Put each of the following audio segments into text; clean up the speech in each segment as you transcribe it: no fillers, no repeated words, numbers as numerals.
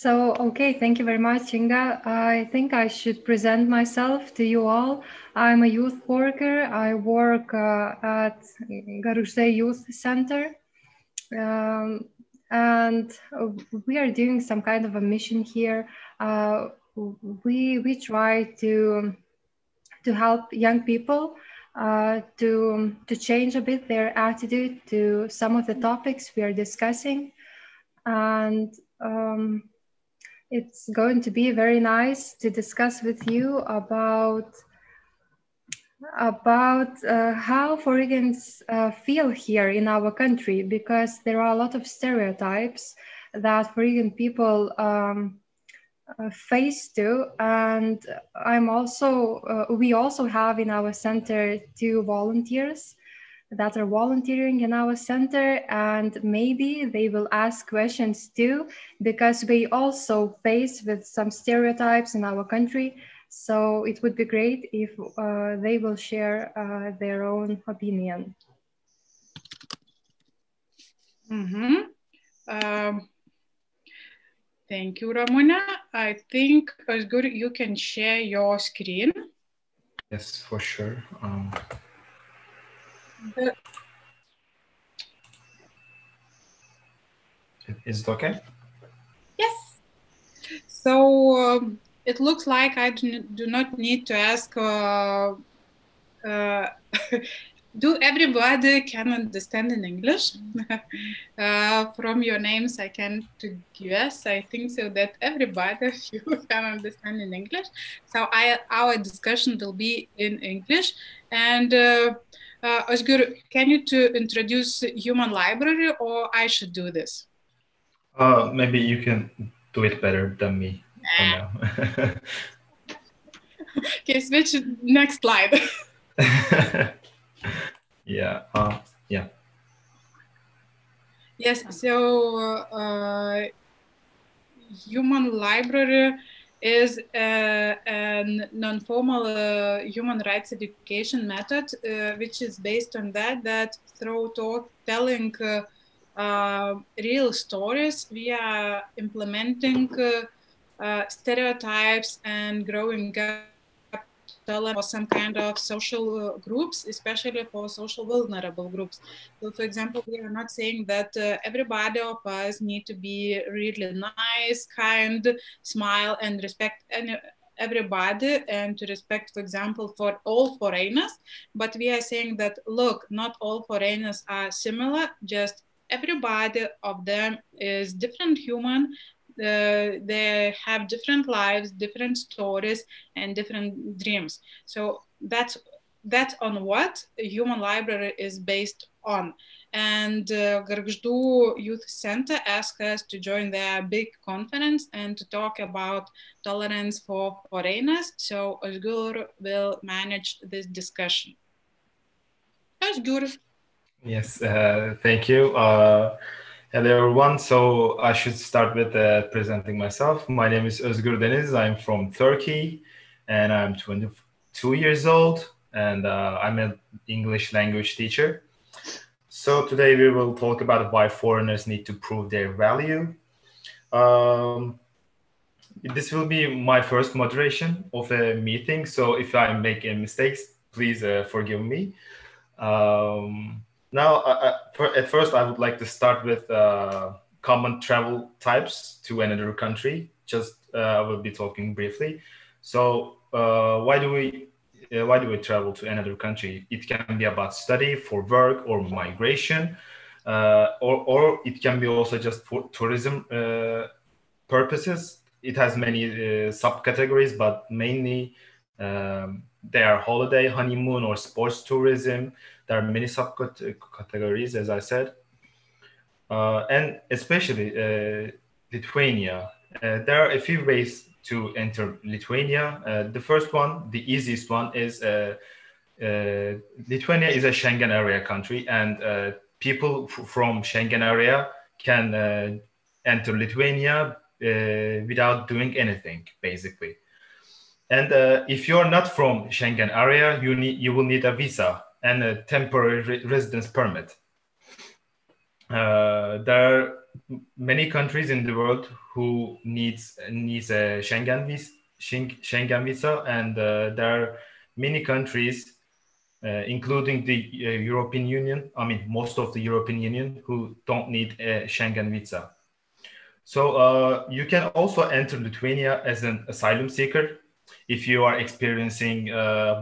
Okay, thank you very much, Inga. I think I should present myself to you all. I'm a youth worker. I work at Garuzde Youth Center. And we are doing some kind of a mission here. We try to help young people to change a bit their attitude to some of the topics we are discussing. And it's going to be very nice to discuss with you about how foreigners feel here in our country, because there are a lot of stereotypes that foreign people face to. And we also have in our center 2 volunteers that are volunteering in our center, and maybe they will ask questions too, because we also face with some stereotypes in our country. So it would be great if they will share their own opinion. Thank you, Ramona. I think it's good you can share your screen. Yes, for sure. Is it okay? Yes. So it looks like I do not need to ask, do everybody can understand in English? From your names, I can guess. I think so that everybody of you can understand in English. So our discussion will be in English. And Özgür, can you introduce Human Library, or I should do this? Maybe you can do it better than me. Now. Okay, switch next slide. Yeah. Yes. So Human Library is a non-formal human rights education method, which is based on that through telling real stories, we are implementing stereotypes and growing up for some kind of social groups, especially for social vulnerable groups. So, for example, we are not saying that everybody of us need to be really nice, kind, smile, and respect everybody, and to respect, for example, for all foreigners. But we are saying that, look, not all foreigners are similar, just everybody of them is different human. They have different lives, different stories, and different dreams. So that's on what a Human Library is based on. And Gargždų Youth Center asked us to join their big conference and to talk about tolerance for foreigners. So Özgür will manage this discussion. Özgür. Yes, thank you. Hello, everyone. So I should start with presenting myself. My name is Özgür Deniz. I'm from Turkey, and I'm 22 years old, and I'm an English language teacher. So today we will talk about why foreigners need to prove their value. This will be my first moderation of a meeting, so if I make any mistakes, please forgive me. Now, at first, I would like to start with common travel types to another country. I will be talking briefly. So, why do we travel to another country? It can be about study, for work, or migration, or it can be also just for tourism purposes. It has many subcategories, but mainly they are holiday, honeymoon, or sports tourism. There are many subcategories, as I said, and especially Lithuania. There are a few ways to enter Lithuania. The first one, the easiest one, is Lithuania is a Schengen area country, and people from Schengen area can enter Lithuania without doing anything, basically. And if you're not from Schengen area, you will need a visa and a temporary residence permit. There many countries in the world who needs a Schengen visa, and there are many countries, including the European Union. I mean, most of the European Union who don't need a Schengen visa. So you can also enter Lithuania as an asylum seeker if you are experiencing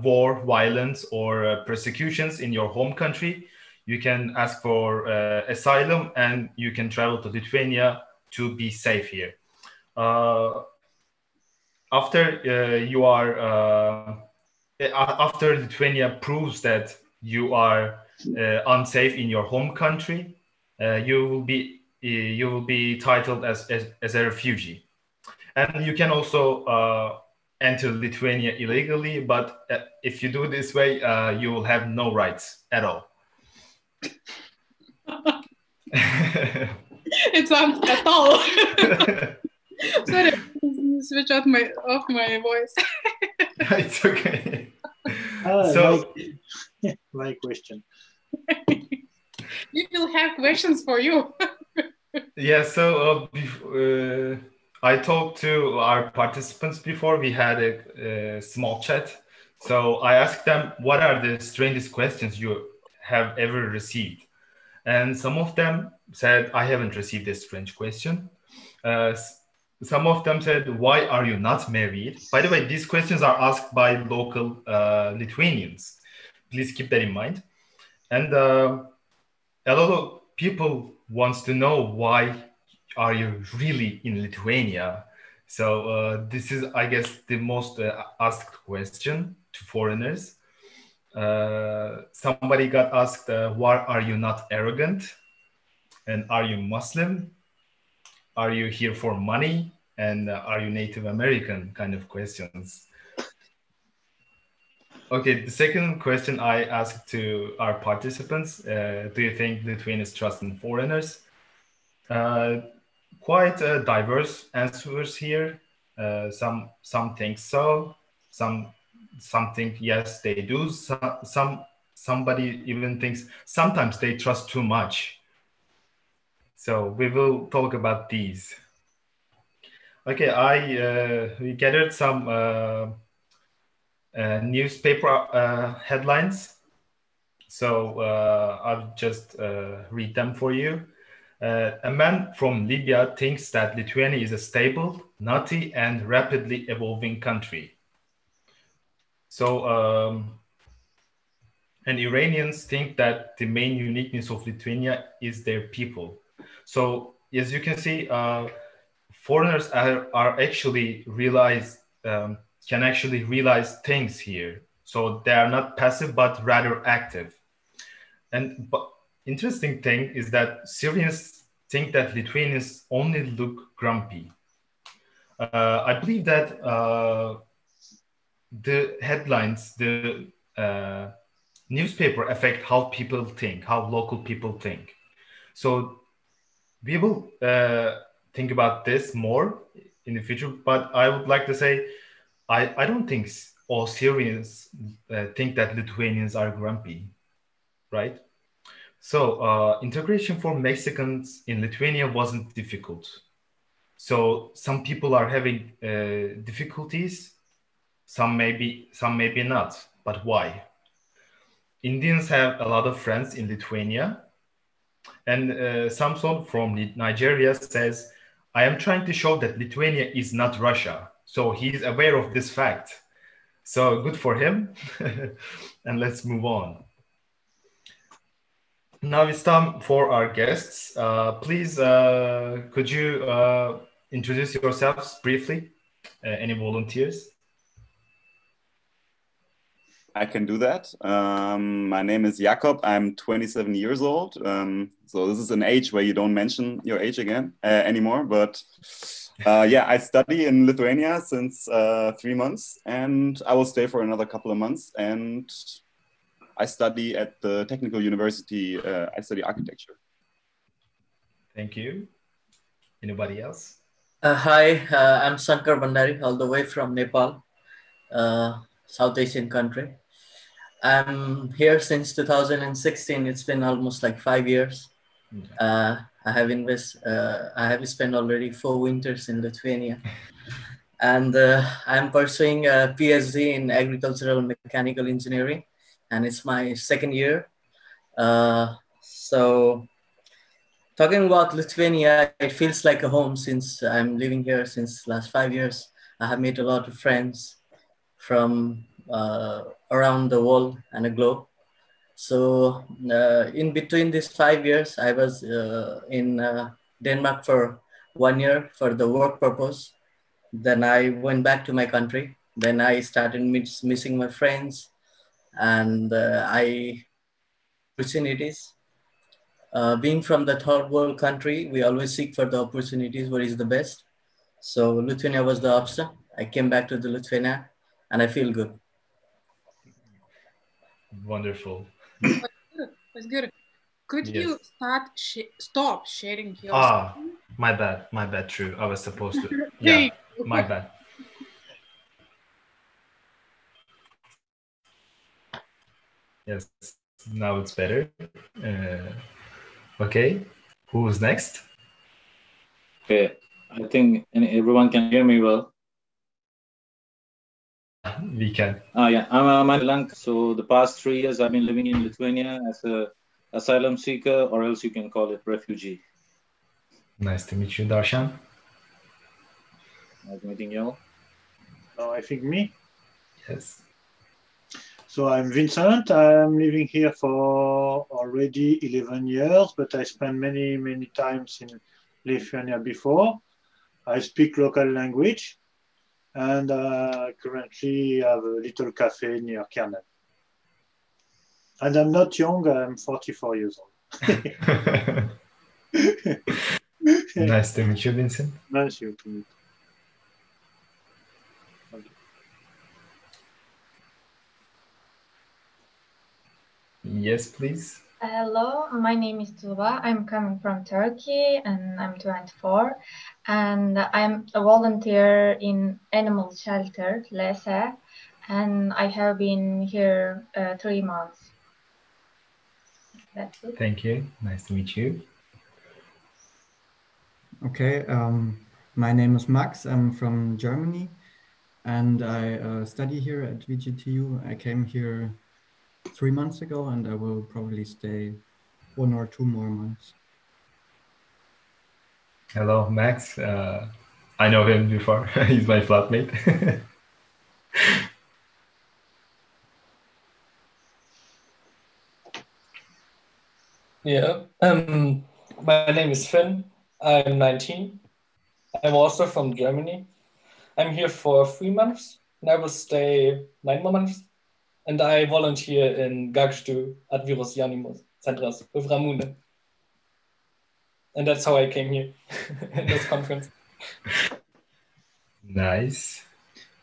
war, violence, or persecutions in your home country. You can ask for asylum, and you can travel to Lithuania to be safe here. After Lithuania proves that you are unsafe in your home country, you will be titled as a refugee, and you can also enter Lithuania illegally. But if you do this way, you will have no rights at all. It's not at all. Sorry, switch off my voice. It's okay. So, my question. We will have questions for you. Yeah. So I talked to our participants before. We had a small chat. So I asked them, what are the strangest questions you have ever received? And some of them said, I haven't received a strange question. Some of them said, why are you not married? By the way, these questions are asked by local Lithuanians. Please keep that in mind. And a lot of people wants to know, why are you really in Lithuania? So this is, I guess, the most asked question to foreigners. Somebody got asked, why are you not arrogant? And are you Muslim? Are you here for money? And are you Native American? Kind of questions. Okay, the second question I asked to our participants, do you think Lithuanians trust in foreigners? Quite diverse answers here. Some think so, some think yes, they do. Somebody even thinks sometimes they trust too much. So we will talk about these. Okay, we gathered some newspaper headlines. So I'll just read them for you. A man from Libya thinks that Lithuania is a stable, nutty, and rapidly evolving country. So, and Iranians think that the main uniqueness of Lithuania is their people. So, as you can see, foreigners are actually can actually realize things here. So they are not passive, but rather active. But interesting thing is that Syrians think that Lithuanians only look grumpy. I believe that the headlines, the newspaper affect how people think, how local people think. So we will think about this more in the future, but I would like to say, I don't think all Syrians think that Lithuanians are grumpy, right? So integration for Mexicans in Lithuania wasn't difficult. So some people are having difficulties, some maybe not, but why? Indians have a lot of friends in Lithuania, and Samson from Nigeria says, I am trying to show that Lithuania is not Russia. So he's aware of this fact. So good for him. And let's move on. Now it's time for our guests. Please, could you introduce yourselves briefly? Any volunteers? I can do that. My name is Jakob. I'm 27 years old. So this is an age where you don't mention your age again anymore. But yeah, I study in Lithuania since 3 months, and I will stay for another couple of months. And I study at the Technical University. I study architecture. Thank you. Anybody else? Hi, I'm Sankar Bandari, all the way from Nepal, South Asian country. I'm here since 2016. It's been almost like 5 years. I have spent already 4 winters in Lithuania, and I'm pursuing a PhD in agricultural mechanical engineering, and it's my second year. So talking about Lithuania, it feels like a home since I'm living here since last 5 years. I have made a lot of friends from around the world and the globe. So in between these 5 years, I was in Denmark for 1 year for the work purpose. Then I went back to my country. Then I started missing my friends, and I opportunities. Being from the third world country, we always seek for the opportunities what is the best. So Lithuania was the option. I came back to the Lithuania, and I feel good. Wonderful. That's good. Could you stop sharing your screen? My bad, true. I was supposed to. Yeah, my bad. Yes, now it's better. Okay, who's next? Okay, I think everyone can hear me well. We can. Yeah, I'm Lanka. So the past 3 years I've been living in Lithuania as a asylum seeker, or else you can call it refugee. Nice to meet you, Darshan. Nice meeting you all. Oh, I think me? Yes. So I'm Vincent. I'm living here for already 11 years, but I spent many times in Lithuania before. I speak local language, and currently have a little cafe near Kernel. And I'm not young, I'm 44 years old. Nice to meet you, Vincent. Nice to meet you. Okay. Yes, please. Hello, my name is Tuba. I'm coming from Turkey and I'm 24. And I'm a volunteer in animal shelter, Lese, and I have been here 3 months. That's it. Thank you. Nice to meet you. Okay, my name is Max. I'm from Germany, and I study here at VGTU. I came here 3 months ago, and I will probably stay 1 or 2 more months. Hello, Max. I know him before. He's my flatmate. Yeah, my name is Finn. I'm 19. I'm also from Germany. I'm here for 3 months, and I will stay 9 more months. And I volunteer in Gagstu at Virus Janimus Centras with Ramune. And that's how I came here in this conference. Nice.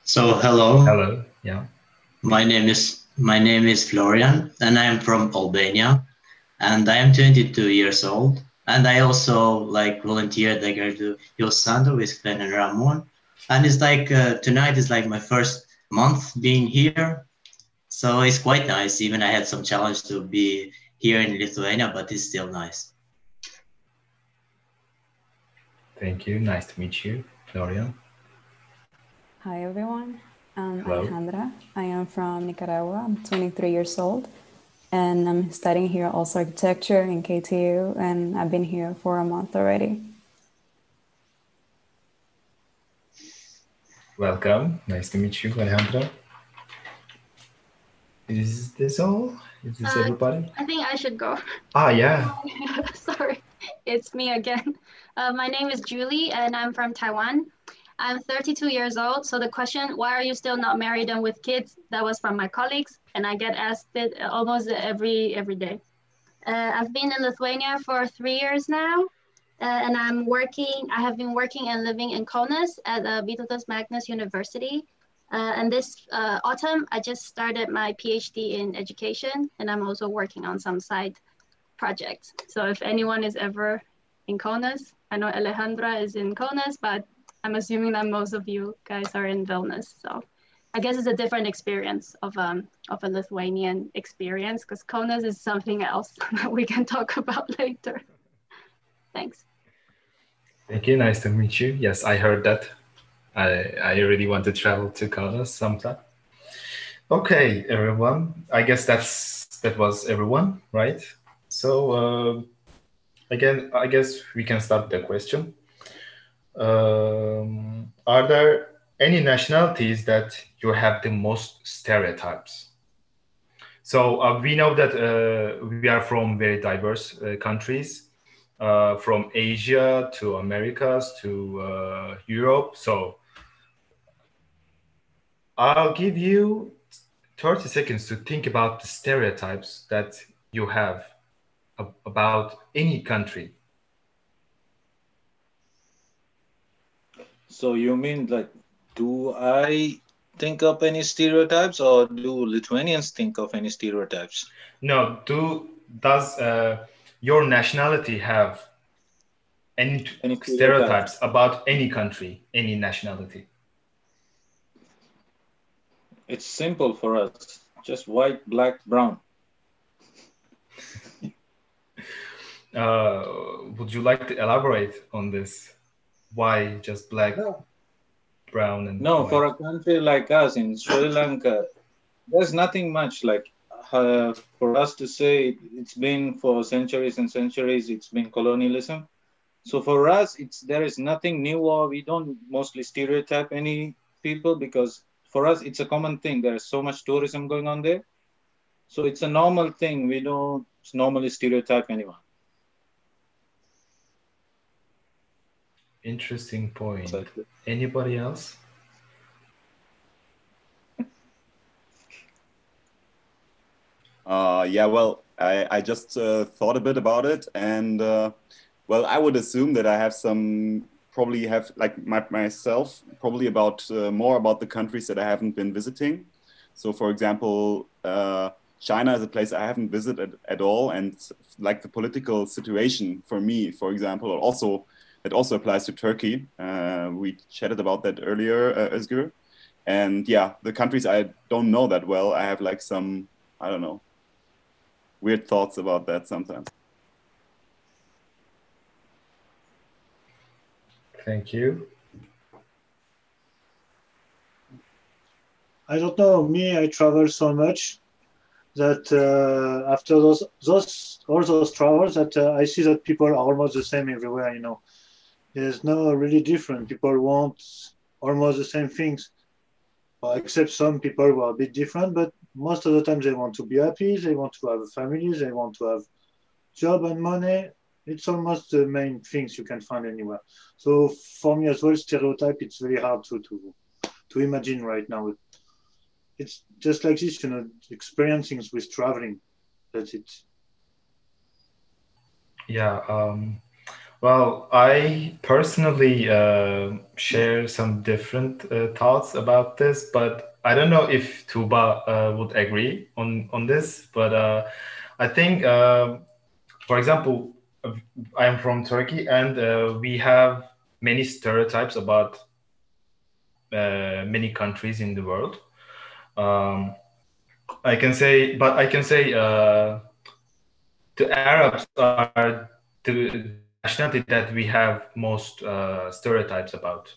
So hello. Hello. Yeah. My name is Florian, and I'm from Albania, and I am 22 years old. And I also volunteered to Yosando with Fen and Ramon. And it's tonight is my first month being here. So it's quite nice. Even I had some challenge to be here in Lithuania, but it's still nice. Thank you. Nice to meet you, Florian. Hi, everyone. I'm Hello. Alejandra. I am from Nicaragua. I'm 23 years old, and I'm studying here also architecture in KTU, and I've been here for a month already. Welcome. Nice to meet you, Alejandra. Is this all? Is this everybody? I think I should go. Yeah. Sorry, it's me again. My name is Julie, and I'm from Taiwan. I'm 32 years old. So the question, why are you still not married and with kids? That was from my colleagues, and I get asked it almost every day. I've been in Lithuania for 3 years now, and I have been working and living in Kaunas at Vytautas Magnus University. And this autumn, I just started my PhD in education, and I'm also working on some side projects. So if anyone is ever in Kaunas, I know Alejandra is in Kaunas, but I'm assuming that most of you guys are in Vilnius. So I guess it's a different experience of a Lithuanian experience, because Kaunas is something else that we can talk about later. Thanks. Thank you. Nice to meet you. Yes, I heard that. I really want to travel to Kaunas sometime. Okay, everyone. I guess that was everyone, right? So again, I guess we can start the question. Are there any nationalities that you have the most stereotypes? So we know that we are from very diverse countries, from Asia to Americas to Europe. So I'll give you 30 seconds to think about the stereotypes that you have about any country. So you mean like, do I think of any stereotypes, or do Lithuanians think of any stereotypes? No, does your nationality have any stereotypes about any country, any nationality? It's simple for us. Just white, black, brown. Would you like to elaborate on this? Why just black, brown, and no, white? For a country like us in Sri Lanka, there's nothing much like for us to say it's been for centuries and centuries, it's been colonialism. So for us, there is nothing new, or we don't mostly stereotype any people, because for us, it's a common thing. There's so much tourism going on there. So it's a normal thing. We don't normally stereotype anyone. Interesting point. Anybody else? Yeah, well, I just thought a bit about it, and well, I would assume that I have probably have like myself probably about more about the countries that I haven't been visiting. So, for example, China is a place I haven't visited at all, and like the political situation for me, for example, it also applies to Turkey. We chatted about that earlier, Özgür. And yeah, the countries I don't know that well, I have like some, I don't know, weird thoughts about that sometimes. Thank you. I don't know. Me, I travel so much that after all those travels, that I see that people are almost the same everywhere. You know, there's no really different. People want almost the same things, except some people who are a bit different. But most of the time, they want to be happy. They want to have a family. They want to have job and money. It's almost the main things you can find anywhere. So for me as well, stereotype, it's very hard to imagine right now. It's just like this, you know, experiencing with traveling. That's it. Yeah. Well, I personally share some different thoughts about this, but I don't know if Tuba would agree on this. But I think, for example, I am from Turkey, and we have many stereotypes about many countries in the world. I can say the Arabs are the nationality that we have most stereotypes about.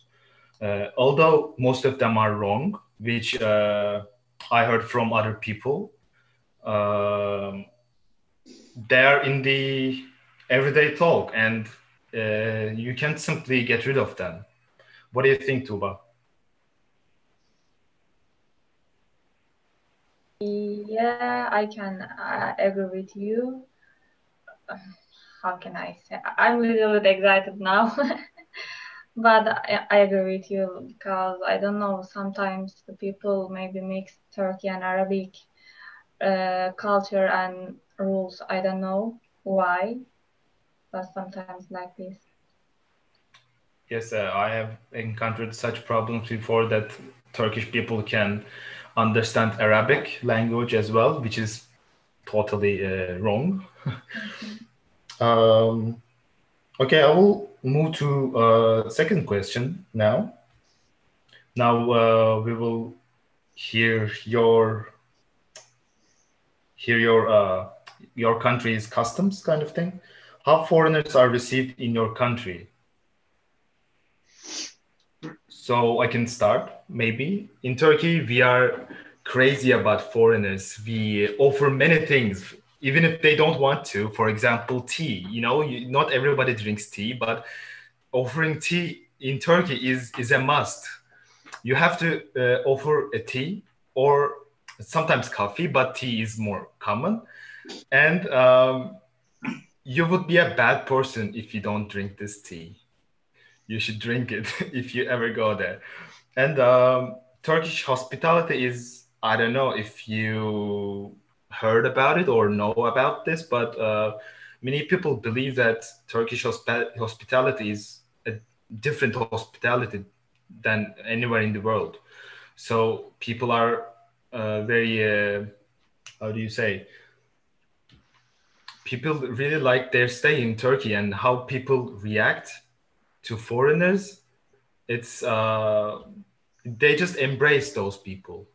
Although most of them are wrong, which I heard from other people. They are in the everyday talk, and you can't simply get rid of them. What do you think, Tuba? Yeah, I can agree with you. How can I say? I'm a little bit excited now, but I agree with you, because I don't know, sometimes the people maybe mix Turkey and Arabic culture and rules. I don't know why, but sometimes like this. Yes, I have encountered such problems before, that Turkish people can understand Arabic language as well, which is totally wrong. Okay, I will move to second question now. Now we will hear your country's customs, kind of thing. how foreigners are received in your country? So I can start, maybe. In Turkey, we are crazy about foreigners. We offer many things, even if they don't want to. For example, tea. You know, not everybody drinks tea, but offering tea in Turkey is a must. You have to offer a tea or sometimes coffee, but tea is more common. And you would be a bad person if you don't drink this tea. You should drink it if you ever go there. And Turkish hospitality is, I don't know if you heard about it or know about this, but many people believe that Turkish hospitality is a different hospitality than anywhere in the world. So people are very, how do you say? People really like their stay in Turkey and how people react to foreigners. It's they just embrace those people.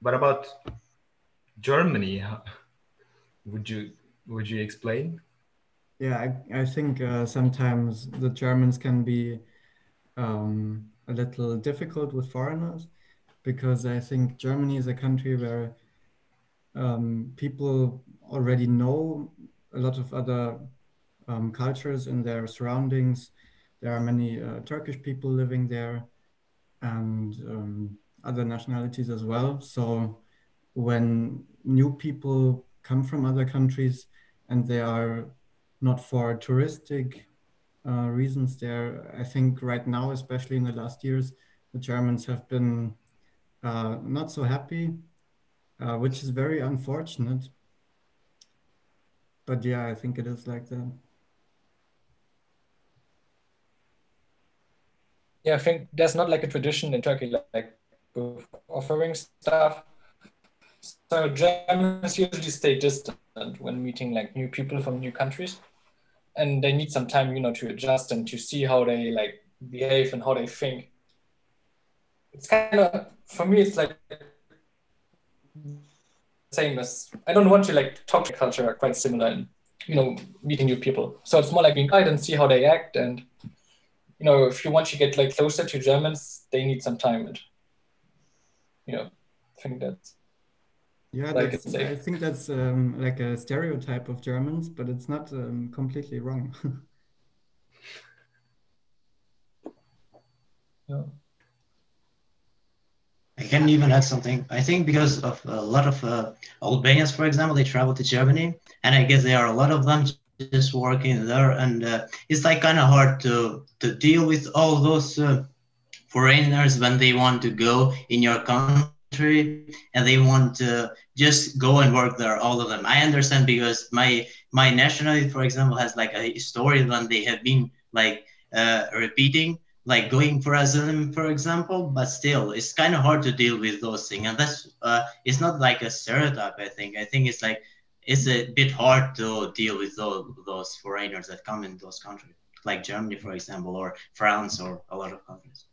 What about Germany? Would you explain? Yeah, I think sometimes the Germans can be a little difficult with foreigners, because I think Germany is a country where people already know a lot of other cultures in their surroundings. There are many Turkish people living there, and other nationalities as well. So when new people come from other countries and they are not for touristic reasons there, I think right now, especially in the last years, the Germans have been not so happy, which is very unfortunate. But yeah, I think it is like that. Yeah, I think there's not like a tradition in Turkey like offering stuff. So Germans usually stay distant when meeting like new people from new countries, and they need some time, to adjust and to see how they like behave and how they think. It's kind of, for me, it's like same as, I don't want to like talk to culture are quite similar in, meeting new people. So it's more like being quiet and see how they act. And, if you want to get like closer to Germans, they need some time. And, I think that's, yeah, I think that's like a stereotype of Germans, but it's not completely wrong. Yeah. I can even add something. I think because of a lot of Albanians, for example, they travel to Germany, and I guess there are a lot of them just working there, and it's like kind of hard to deal with all those foreigners when they want to go in your country and they want to just go and work there, all of them. I understand because my nationality, for example, has like a story when they have been like repeating, like going for asylum, for example, but still it's kind of hard to deal with those things. And that's it's not like a stereotype. I think it's like it's a bit hard to deal with those foreigners that come in those countries, like Germany, for example, or France, or a lot of countries.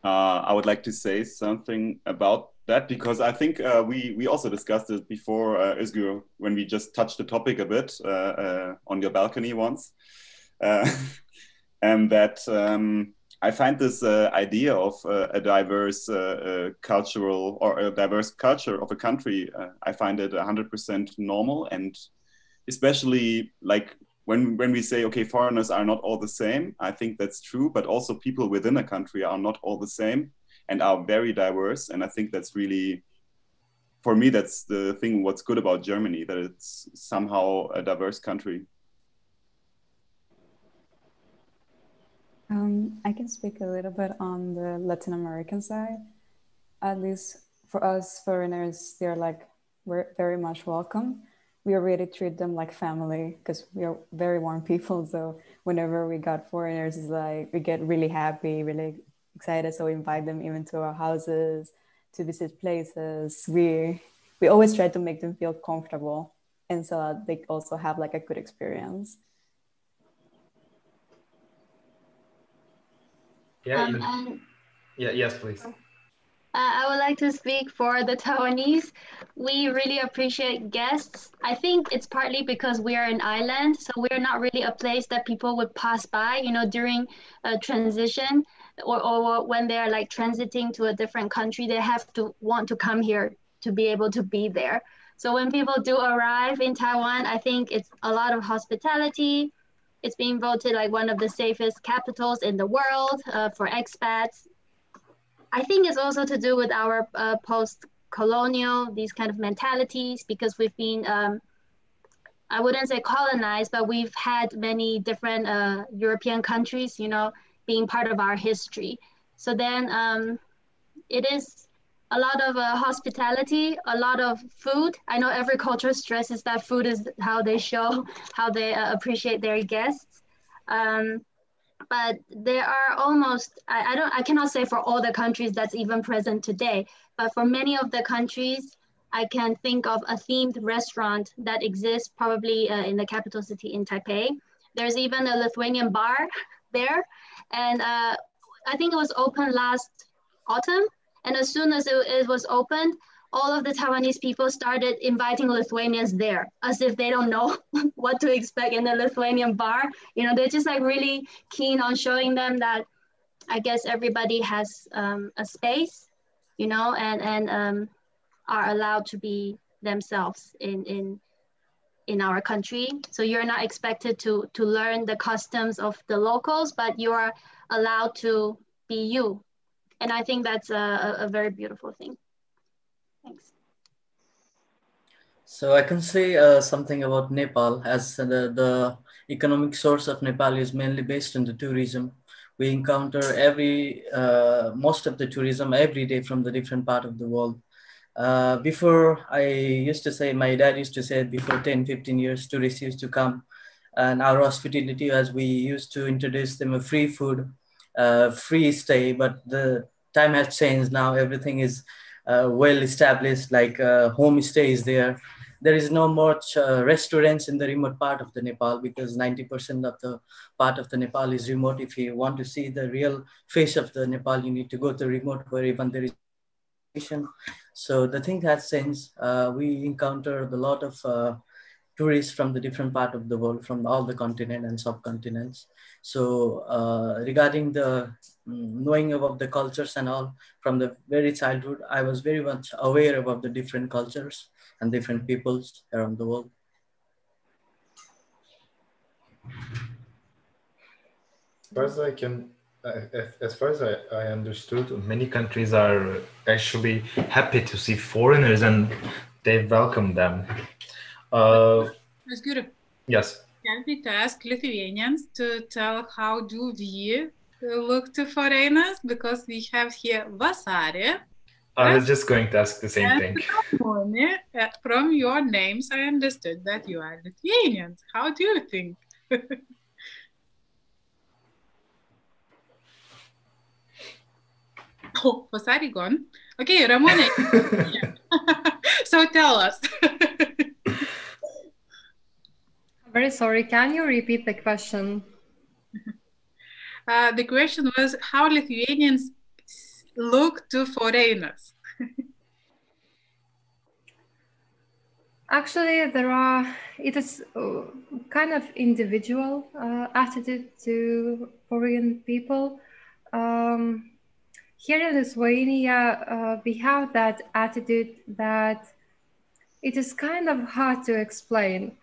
I would like to say something about that, because I think we also discussed it before, Özgür, when we just touched the topic a bit on your balcony once. And that I find this idea of a diverse cultural or a diverse culture of a country, I find it 100% normal. And especially like when we say, okay, foreigners are not all the same, I think that's true, but also people within a country are not all the same and are very diverse. And I think that's really, for me, that's the thing, what's good about Germany, that it's somehow a diverse country. I can speak a little bit on the Latin American side. At least for us foreigners, they're like, we're very much welcome. We already treat them like family because we are very warm people. So whenever we got foreigners, it's like we get really happy, really excited. So we invite them even to our houses to visit places. We always try to make them feel comfortable, and so they also have like a good experience. Yeah. Yes, please. I would like to speak for the Taiwanese. We really appreciate guests. I think it's partly because we are an island, so we're not really a place that people would pass by, you know, during a transition or when they're like transiting to a different country, they have to want to come here to be able to be there. So when people do arrive in Taiwan, I think it's a lot of hospitality. It's being voted like one of the safest capitals in the world for expats. I think it's also to do with our post-colonial, these kind of mentalities, because we've been, I wouldn't say colonized, but we've had many different European countries, you know, being part of our history. So then it is a lot of hospitality, a lot of food. I know every culture stresses that food is how they show, how they appreciate their guests. But there are almost, I cannot say for all the countries that's even present today, but for many of the countries, I can think of a themed restaurant that exists probably in the capital city in Taipei. There's even a Lithuanian bar there. And I think it was open last autumn. And as soon as it was opened, all of the Taiwanese people started inviting Lithuanians there, as if they don't know what to expect in the Lithuanian bar. You know, they're just like really keen on showing them that I guess everybody has a space, you know, and are allowed to be themselves in our country. So you're not expected to learn the customs of the locals, but you are allowed to be you. And I think that's a very beautiful thing. Thanks. So I can say something about Nepal, as the economic source of Nepal is mainly based on the tourism. We encounter most of the tourism every day from the different part of the world. Before, I used to say, my dad used to say, before 10, 15 years, tourists used to come, and our hospitality, as we used to introduce them a free food, free stay, but the time has changed now. Everything is well established, like homestay is there. There is no much restaurants in the remote part of the Nepal, because 90% of the part of the Nepal is remote. If you want to see the real face of the Nepal, you need to go to remote where even there is. So the thing has changed. We encountered a lot of tourists from the different part of the world, from all the continent and subcontinents. So regarding the knowing about the cultures and all, from the very childhood, I was very much aware about the different cultures and different peoples around the world. As far as I understood, many countries are actually happy to see foreigners and they welcome them. That's good. Yes. Can we ask Lithuanians to tell how do we look to foreigners? Because we have here Vasarė. I was just going to ask the same thing. From your names, I understood that you are Lithuanians. How do you think? Oh, Vasarė gone. Okay, Ramone. So tell us. Very sorry, can you repeat the question? The question was how Lithuanians look to foreigners. Actually, it is kind of individual attitude to foreign people. Here in Lithuania, we have that attitude that it is kind of hard to explain.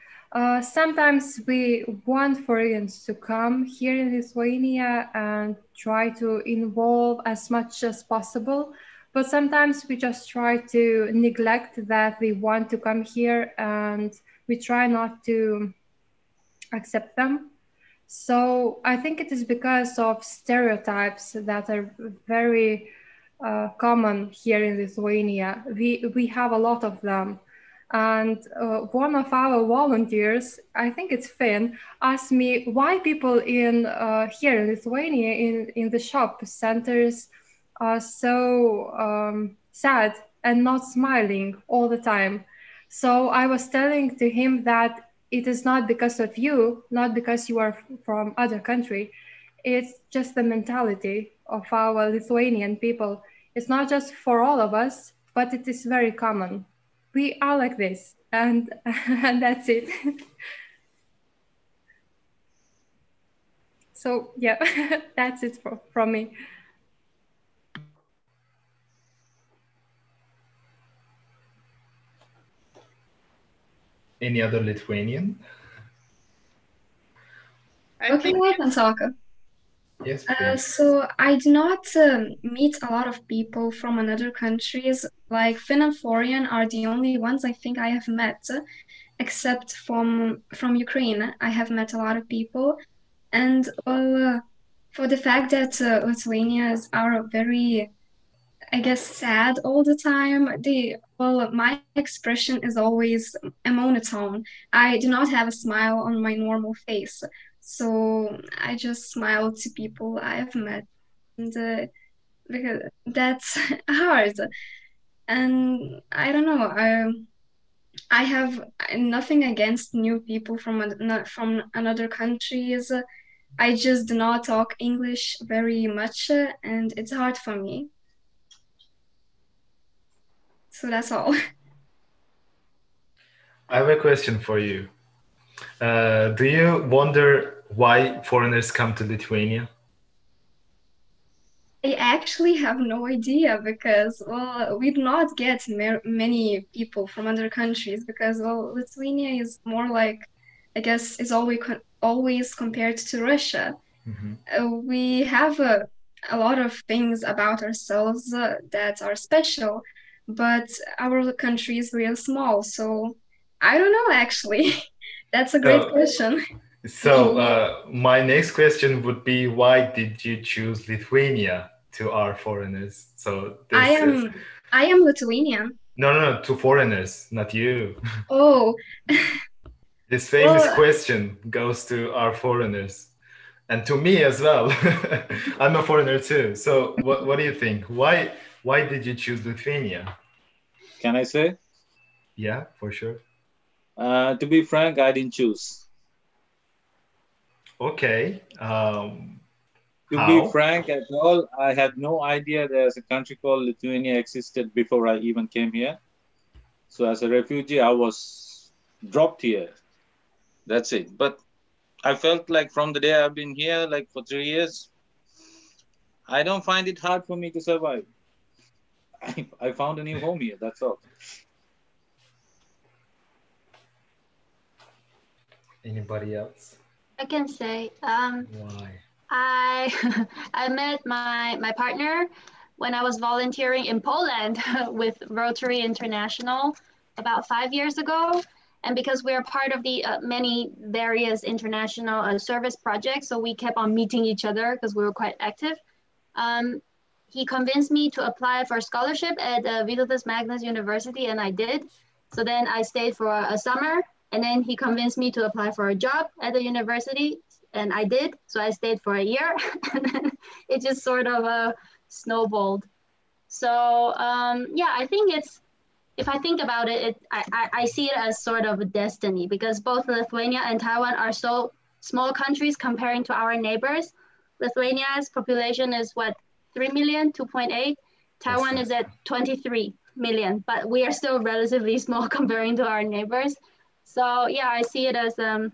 Sometimes we want foreigners to come here in Lithuania and try to involve as much as possible, but sometimes we just try to neglect that they want to come here and we try not to accept them. So I think it is because of stereotypes that are very common here in Lithuania. We have a lot of them. And one of our volunteers, I think it's Finn, asked me why people in here in Lithuania in the shop centers are so sad and not smiling all the time. So I was telling to him that it is not because of you, not because you are from other country. It's just the mentality of our Lithuanian people. It's not just for all of us, but it is very common. We are like this, and and that's it. So yeah, that's it from me. Any other Lithuanian? Okay, I can talk. Yes, please. So I do not meet a lot of people from another countries. Like Finn and Florian are the only ones I think I have met, except from Ukraine. I have met a lot of people, and well, for the fact that Lithuanians are very, I guess, sad all the time. My expression is always a monotone. I do not have a smile on my normal face, so I just smile to people I have met, and because that's hard. And I don't know. I have nothing against new people from another countries. I just do not talk English very much, and it's hard for me. So that's all. I have a question for you. Do you wonder why foreigners come to Lithuania? I actually have no idea because, well, we do not get many people from other countries because, well, Lithuania is more like, I guess, is always compared to Russia. We have a lot of things about ourselves that are special, but our country is real small. So I don't know, actually. That's a great question. So my next question would be, why did you choose Lithuania to our foreigners? So I am Lithuanian. No, to foreigners, not you. Oh. This famous question goes to our foreigners. And to me as well. I'm a foreigner too. So what do you think? Why did you choose Lithuania? Can I say? Yeah, for sure. To be frank, I didn't choose. Okay. To be frank at all, I had no idea there's a country called Lithuania existed before I even came here. So as a refugee, I was dropped here. That's it. But I felt like from the day I've been here, like for 3 years, I don't find it hard for me to survive. I found a new home here, that's all. Anybody else? I can say, why? I met my partner when I was volunteering in Poland with Rotary International about 5 years ago. And because we're part of the many various international service projects, so we kept on meeting each other because we were quite active. He convinced me to apply for a scholarship at Vytautas Magnus University, and I did. So then I stayed for a summer, and then he convinced me to apply for a job at the university, and I did. So I stayed for a year, and then it just sort of snowballed. So yeah, I think if I think about it, I see it as sort of a destiny, because both Lithuania and Taiwan are so small countries comparing to our neighbors. Lithuania's population is what, 3 million, 2.8. Taiwan is at 23 million, but we are still relatively small comparing to our neighbors. So yeah, I see it as an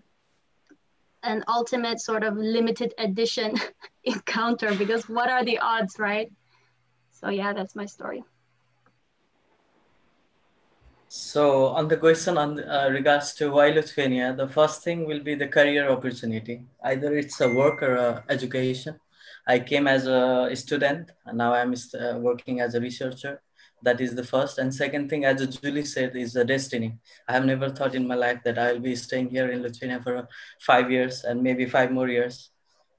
ultimate sort of limited edition encounter, because what are the odds, right? So yeah, that's my story. So on the question on regards to why Lithuania, the first thing will be the career opportunity. Either it's a work or education. I came as a student, and now I'm working as a researcher. That is the first. And second thing, as Julie said, is a destiny. I have never thought in my life that I'll be staying here in Lithuania for 5 years and maybe 5 more years.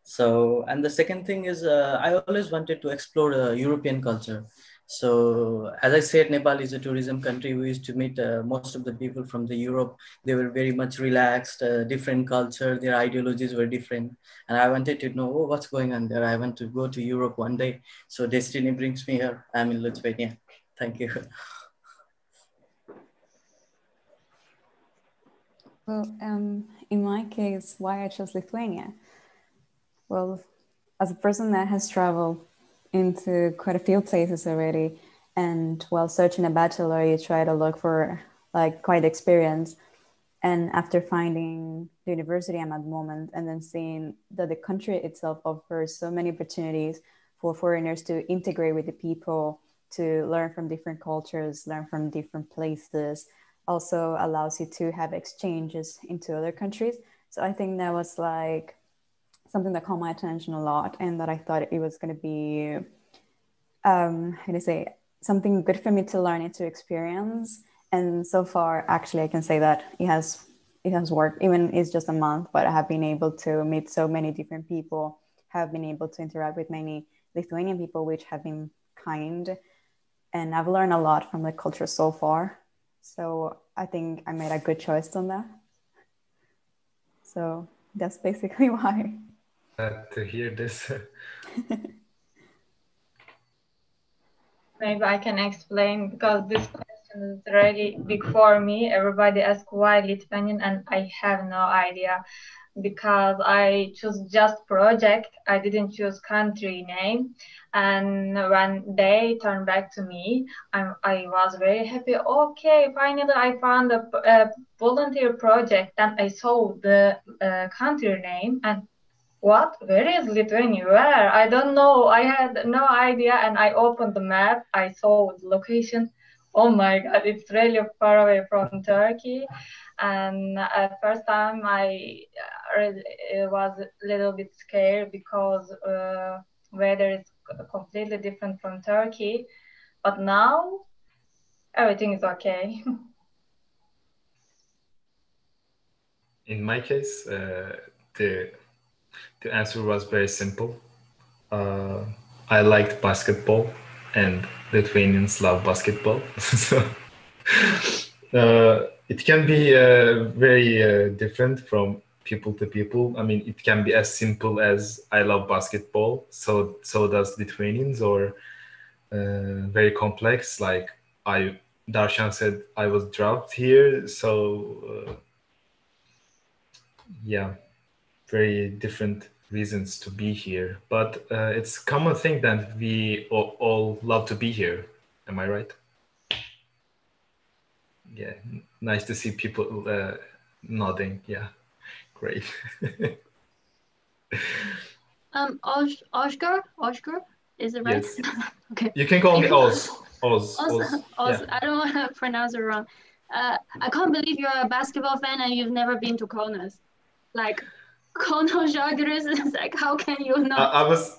So, and the second thing is I always wanted to explore European culture. So as I said, Nepal is a tourism country. We used to meet most of the people from the Europe. They were very much relaxed, different culture, their ideologies were different. And I wanted to know, oh, what's going on there? I want to go to Europe one day. So destiny brings me here. I'm in Lithuania. Thank you. Well, in my case, why I chose Lithuania? Well, as a person that has traveled into quite a few places already. And while searching a bachelor, you try to look for like quite experience. And after finding the university I'm at the moment, and then seeing that the country itself offers so many opportunities for foreigners to integrate with the people, to learn from different cultures, learn from different places, also allows you to have exchanges into other countries. So I think that was like something that caught my attention a lot, and that I thought it was going to be, how do you say, something good for me to learn and to experience. And so far, actually, I can say that it has worked. Even it's just a month, but I have been able to meet so many different people, have been able to interact with many Lithuanian people, which have been kind. And I've learned a lot from the culture so far. So I think I made a good choice on that. So that's basically why. To hear this. Maybe I can explain, because this question is really big for me. Everybody asks why Lithuanian, and I have no idea, because I choose just project. I didn't choose country name. And when they turned back to me, I was very happy. Okay, finally I found a volunteer project, and I saw the country name, and what? Where is Lithuania? Where? I don't know. I had no idea. And I opened the map. I saw the location. Oh my God, it's really far away from Turkey. And at first time I was a little bit scared, because weather is completely different from Turkey. But now everything is okay. In my case, the answer was very simple. I liked basketball, and Lithuanians love basketball. So it can be very different from people to people. I mean, it can be as simple as I love basketball, so does Lithuanians, or very complex, like Darshan said, I was dropped here, so yeah, very different reasons to be here. But it's a common thing that we all love to be here. Am I right? Yeah, nice to see people nodding. Yeah, great. Oscar, is it right? Yes. Okay. You can call me Oz. Oz. Oz. Yeah. I don't want to pronounce it wrong. I can't believe you're a basketball fan and you've never been to Kaunas. Like, Kaunas Žalgiris is like, how can you not? I was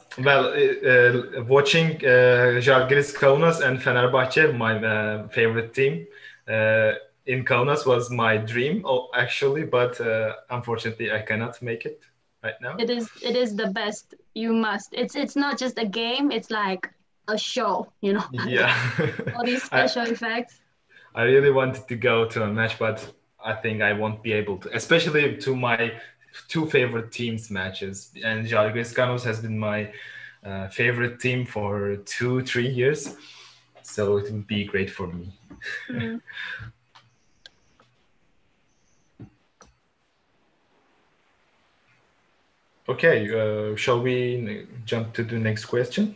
watching Žalgiris Kaunas and Fenerbahçe, my favorite team. In Kaunas was my dream, actually, but unfortunately I cannot make it right now. It is the best. You must. It's not just a game. It's like a show. You know. Yeah. All these special effects. I really wanted to go to a match, but I think I won't be able to, especially to my two favorite teams matches. And Žalgiris Kaunas has been my favorite team for 2-3 years, so it would be great for me. Mm. Okay, shall we jump to the next question?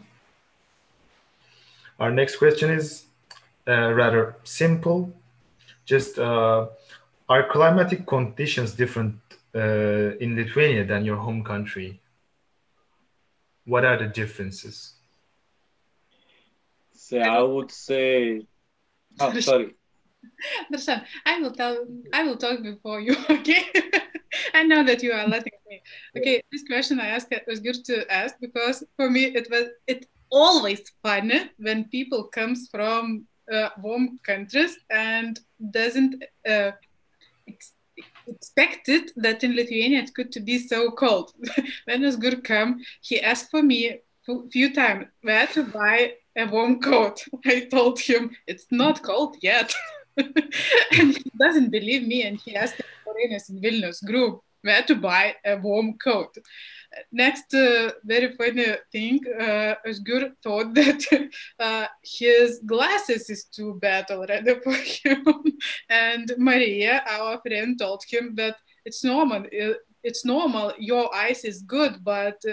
Our next question is rather simple. Just are climatic conditions different in Lithuania than your home country? What are the differences? So I would say, oh, sorry. Darshan, I will talk before you, okay? I know that you are letting me. Okay, this question I asked, it was good to ask, because for me it's always funny when people comes from warm countries and doesn't expect it that in Lithuania it could to be so cold. When Asgur come, he asked for me a few times where to buy a warm coat. I told him it's not cold yet. And he doesn't believe me, and he asked foreigners in Vilnius group where to buy a warm coat. Next very funny thing, Asgur thought that his glasses is too bad already for him. And Maria, our friend, told him that it's normal. It's normal. Your eyes is good, but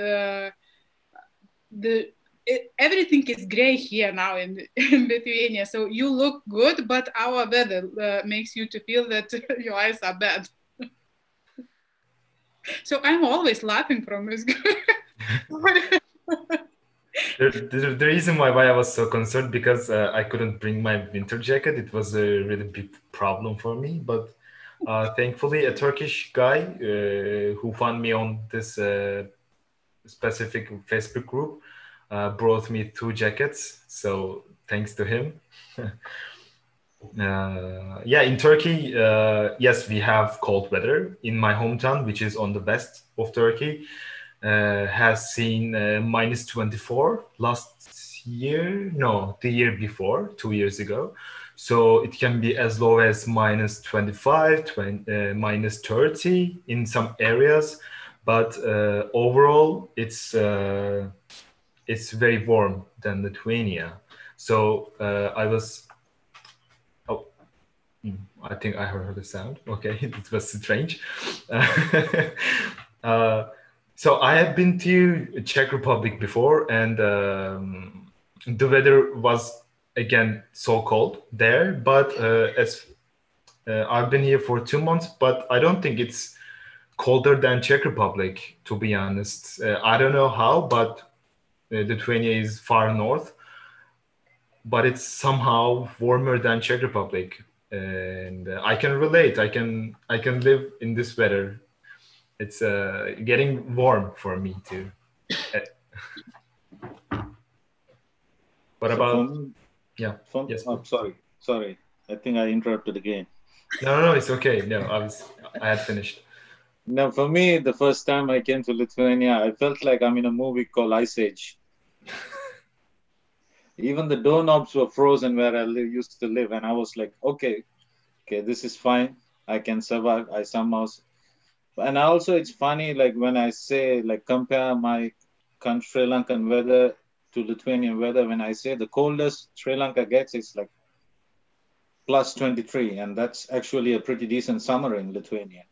everything is gray here now in Lithuania. So you look good, but our weather makes you to feel that your eyes are bad. So I'm always laughing from this. The reason why I was so concerned because I couldn't bring my winter jacket. It was a really big problem for me. But thankfully, a Turkish guy who found me on this specific Facebook group brought me 2 jackets. So thanks to him. Yeah, in Turkey, yes, we have cold weather. In my hometown, which is on the west of Turkey, has seen -24 last year. No, the year before, 2 years ago. So it can be as low as -25, -30 in some areas. But overall, it's very warm than Lithuania. So I was. I think I heard a sound. Okay, it was strange. So I have been to Czech Republic before, and the weather was again so cold there. But I've been here for 2 months, but I don't think it's colder than Czech Republic, to be honest. I don't know how, but Lithuania is far north, but it's somehow warmer than Czech Republic. And I can relate. I can live in this weather. It's getting warm for me too. What about? Yeah. Yes. I'm sorry. I think I interrupted again. No, it's okay. No, I had finished. Now, for me, the first time I came to Lithuania, I felt like I'm in a movie called Ice Age. Even the doorknobs were frozen where I used to live, and I was like, okay, this is fine. I can survive. I somehow, and also it's funny, like when I say, like compare my country, Sri Lankan weather to Lithuanian weather. When I say the coldest Sri Lanka gets, it's like +23, and that's actually a pretty decent summer in Lithuania.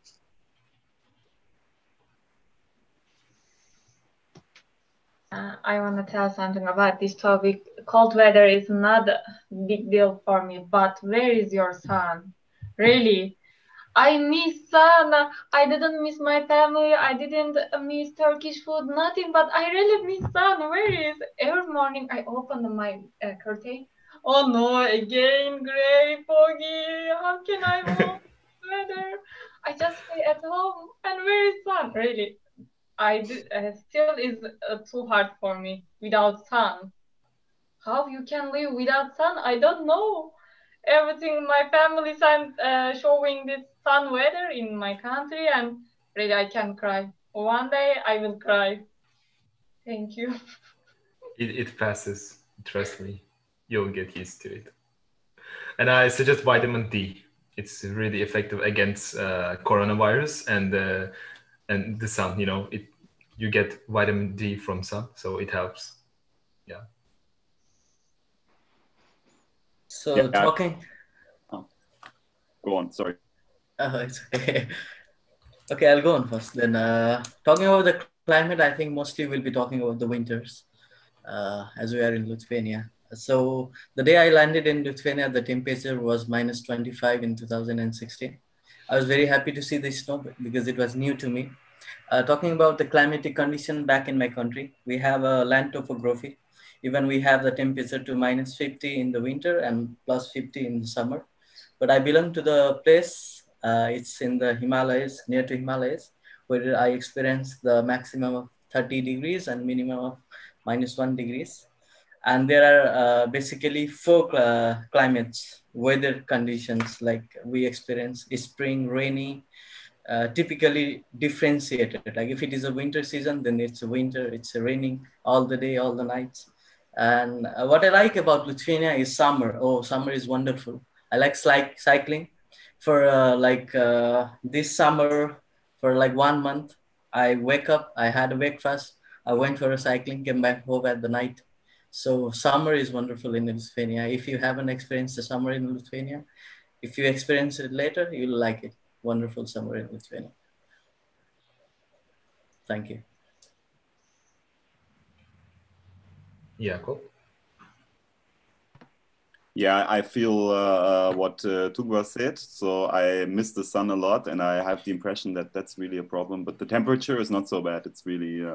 I want to tell something about this topic. Cold weather is not a big deal for me, but where is your sun? Really? I miss sun. I didn't miss my family. I didn't miss Turkish food, nothing, but I really miss sun. Where is? Every morning I open my curtain. Oh no, again, gray, foggy. How can I walk weather? I just stay at home. And where is sun? Really? Still is too hard for me without sun. How you can live without sun? I don't know. Everything my family is showing this sun weather in my country, and really I can cry. One day I will cry. Thank you. It passes. Trust me, you'll get used to it. And I suggest vitamin D. It's really effective against coronavirus and the sun. You get vitamin D from sun, so it helps. Yeah. So Yeah. talking. Oh. Go on. Sorry. It's okay. Okay, I'll go on first. Then talking about the climate, I think mostly we'll be talking about the winters, as we are in Lithuania. So the day I landed in Lithuania, the temperature was -25 in 2016. I was very happy to see the snow because it was new to me. Talking about the climatic condition back in my country, we have a land topography. Even we have the temperature to -50 in the winter and +50 in the summer. But I belong to the place, it's in the Himalayas, near to Himalayas, where I experienced the maximum of 30 degrees and minimum of -1 degrees. And there are basically 4 climates, weather conditions, like we experience spring, rainy, typically differentiated. Like if it is a winter season, then it's a winter, it's raining all the day, all the nights. And what I like about Lithuania is summer. Oh, summer is wonderful. I like cycling. For this summer, for like 1 month, I wake up, I had a breakfast, I went for a cycling, came back home at the night. So summer is wonderful in Lithuania. If you haven't experienced the summer in Lithuania, if you experience it later, you'll like it. Wonderful summer in Lithuania. Thank you. Jakob? Yeah, I feel what Tugba said. So I miss the sun a lot, and I have the impression that that's really a problem. But the temperature is not so bad. It's really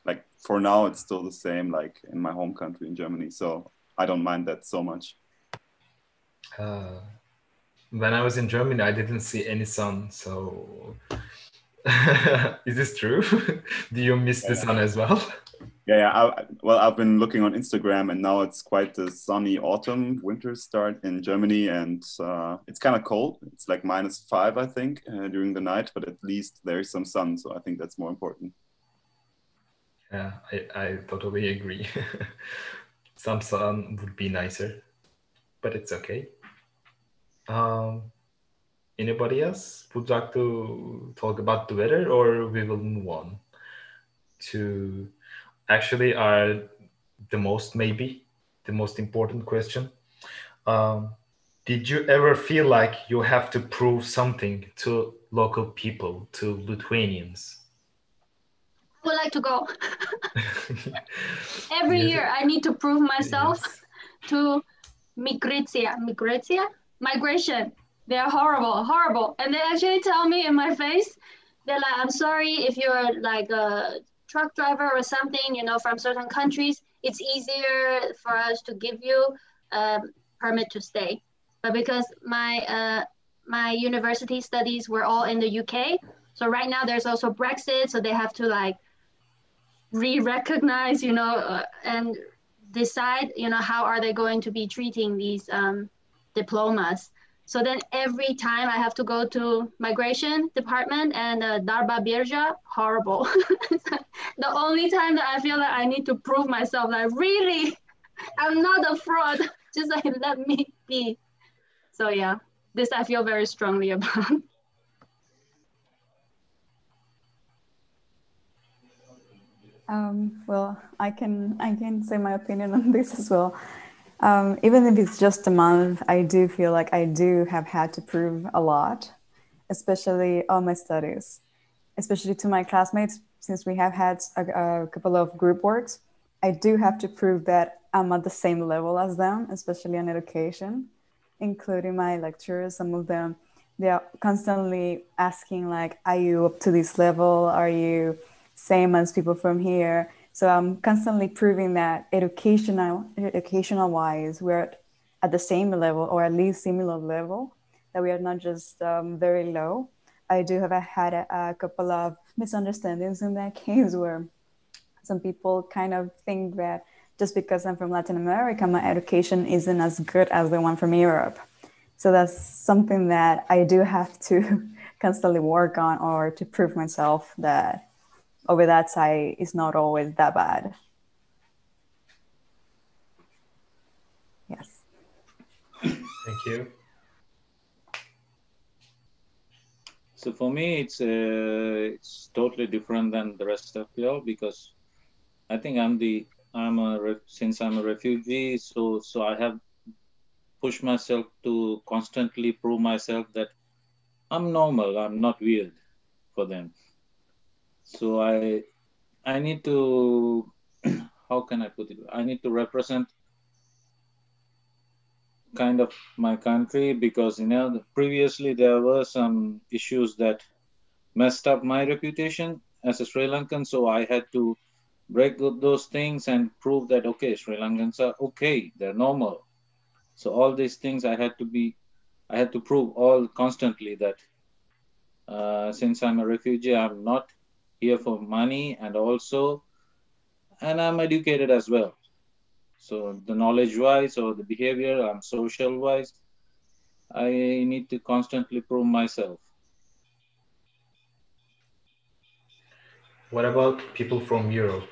like for now, it's still the same like in my home country in Germany. So I don't mind that so much. When I was in Germany, I didn't see any sun. So is this true? Do you miss the sun as well? Yeah. Well, I've been looking on Instagram, and now it's quite the sunny autumn, winter start in Germany, and it's kind of cold. It's like -5, I think, during the night, but at least there's some sun, so I think that's more important. Yeah, I totally agree. Some sun would be nicer, but it's okay. Anybody else would like to talk about the weather, or we will move on to actually the most important question. Did you ever feel like you have to prove something to local people, to Lithuanians? I would like to go. Every year I need to prove myself to migration. They're horrible. And they actually tell me in my face, they're like, I'm sorry if you're like a truck driver or something, you know, from certain countries, it's easier for us to give you a permit to stay. But because my university studies were all in the UK, so right now there's also Brexit, so they have to like re-recognize, you know, and decide, you know, how are they going to be treating these diplomas. So then every time I have to go to migration department and Darba Birja, horrible. The only time that I feel that I need to prove myself, like really, I'm not a fraud, just like let me be. So yeah, this I feel very strongly about. Well, I can say my opinion on this as well. Even if it's just a month, I do feel like I do have had to prove a lot, especially on my studies, especially to my classmates, since we have had a couple of group works. I do have to prove that I'm at the same level as them, especially on education, including my lecturers. Some of them, they are constantly asking like, are you up to this level? Are you same as people from here? So I'm constantly proving that educational wise, we're at the same level or at least similar level, that we are not just very low. I do have had a couple of misunderstandings in that case where some people kind of think that just because I'm from Latin America, my education isn't as good as the one from Europe. So that's something that I do have to constantly work on, or to prove myself that over that side is not always that bad. Yes. Thank you. So for me, it's totally different than the rest of y'all, because I think since I'm a refugee, so I have pushed myself to constantly prove myself that I'm normal, I'm not weird for them. So I need to, how can I put it? I need to represent kind of my country, because, you know, previously there were some issues that messed up my reputation as a Sri Lankan. So I had to break those things and prove that, okay, Sri Lankans are okay, they're normal. So all these things I had to prove all constantly that since I'm a refugee, I'm not here for money, and I'm educated as well. So the knowledge wise or the behavior, I'm social wise, I need to constantly prove myself. What about people from Europe?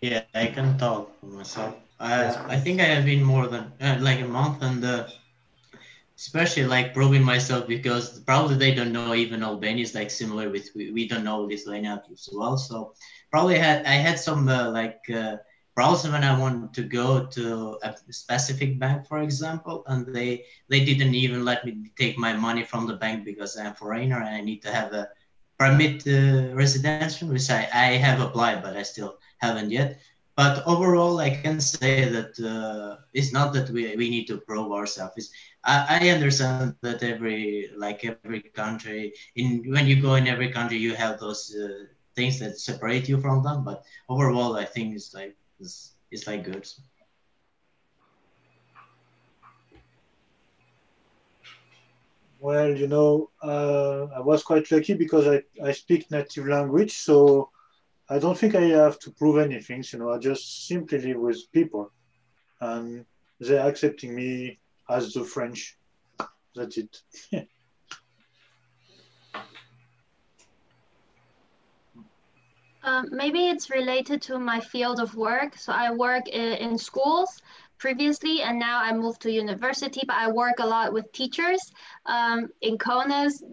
Yeah, I can talk for myself. Yes, I think I have been more than like a month, and especially like proving myself, because probably they don't know even Albania is like similar with we don't know Lithuania as well. So probably I had some problems when I wanted to go to a specific bank, for example, and they didn't even let me take my money from the bank because I'm a foreigner and I need to have a permit residential, which I have applied, but I still haven't yet. But overall, I can say that it's not that we need to prove ourselves. I understand that every country, when you go in every country, you have those things that separate you from them. But overall, I think it's like good. Well, you know, I was quite lucky because I speak native language, so I don't think I have to prove anything. You know, I just simply live with people, and they're accepting me as the French. That's it. Maybe it's related to my field of work. So I work in schools previously, and now I moved to university, but I work a lot with teachers. In CONUS,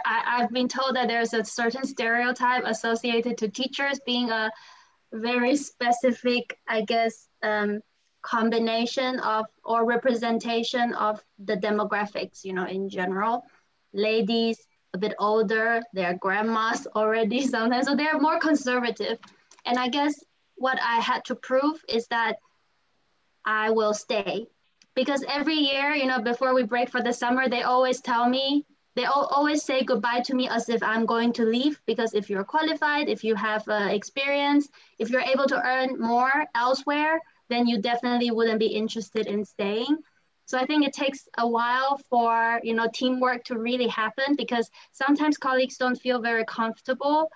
I've been told that there's a certain stereotype associated to teachers being a very specific, I guess, combination of or representation of the demographics, you know, in general. Ladies, a bit older, they're grandmas already sometimes, so they're more conservative. And I guess what I had to prove is that I will stay. Because every year, you know, before we break for the summer, they always tell me, they always say goodbye to me as if I'm going to leave, because if you're qualified, if you have experience, if you're able to earn more elsewhere, then you definitely wouldn't be interested in staying. So I think it takes a while for, you know, teamwork to really happen, because sometimes colleagues don't feel very comfortable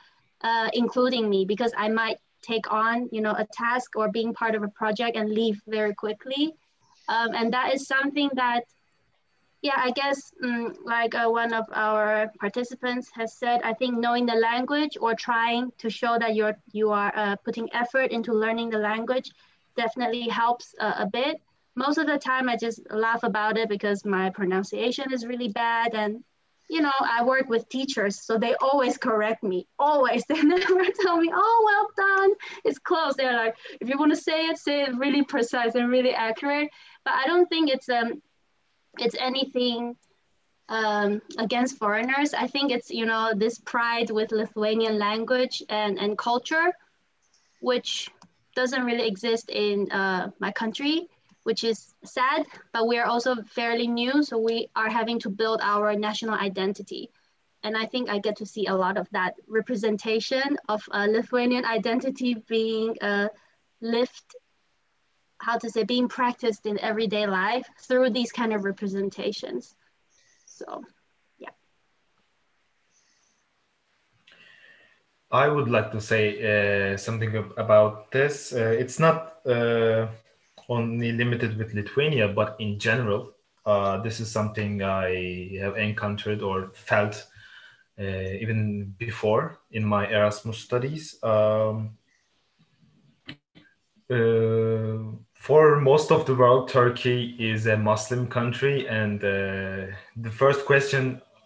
including me, because I might take on, you know, a task or being part of a project and leave very quickly. And that is something that, yeah, I guess one of our participants has said, I think knowing the language or trying to show that you are putting effort into learning the language definitely helps a bit. Most of the time I just laugh about it because my pronunciation is really bad, and you know, I work with teachers, so they always correct me, always. They never tell me, oh, well done, it's close. They're like, if you want to say it really precise and really accurate. But I don't think it's anything against foreigners. I think it's, you know, this pride with Lithuanian language and culture, which doesn't really exist in my country, which is sad, but we are also fairly new, so we are having to build our national identity. And I think I get to see a lot of that representation of Lithuanian identity being being practiced in everyday life through these kind of representations. So, yeah. I would like to say something about this. It's not only limited with Lithuania, but in general, this is something I have encountered or felt even before in my Erasmus studies. For most of the world, Turkey is a Muslim country, and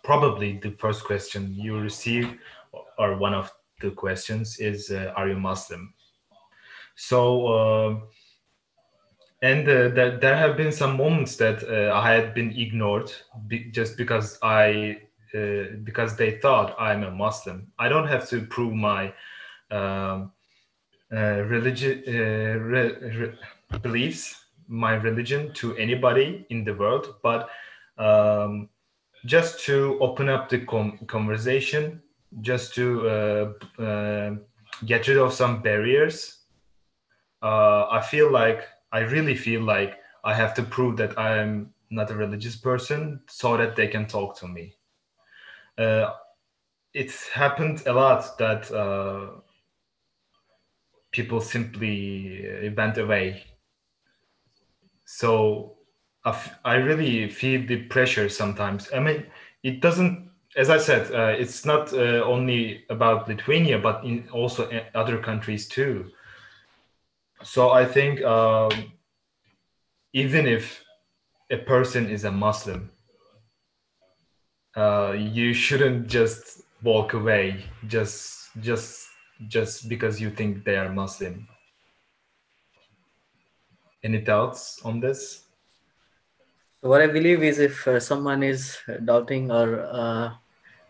probably the first question you receive, or one of the questions, is, are you Muslim? So, there have been some moments that I had been ignored just because because they thought I'm a Muslim. I don't have to prove my beliefs, my religion, to anybody in the world, but just to open up the conversation, just to get rid of some barriers. I really feel like I have to prove that I am not a religious person so that they can talk to me. It's happened a lot that people simply went away. So I really feel the pressure sometimes. I mean, it doesn't, as I said, it's not only about Lithuania, but also in other countries too. So I think even if a person is a Muslim, you shouldn't just walk away just because you think they are Muslim. Any thoughts on this? What I believe is, if someone is doubting or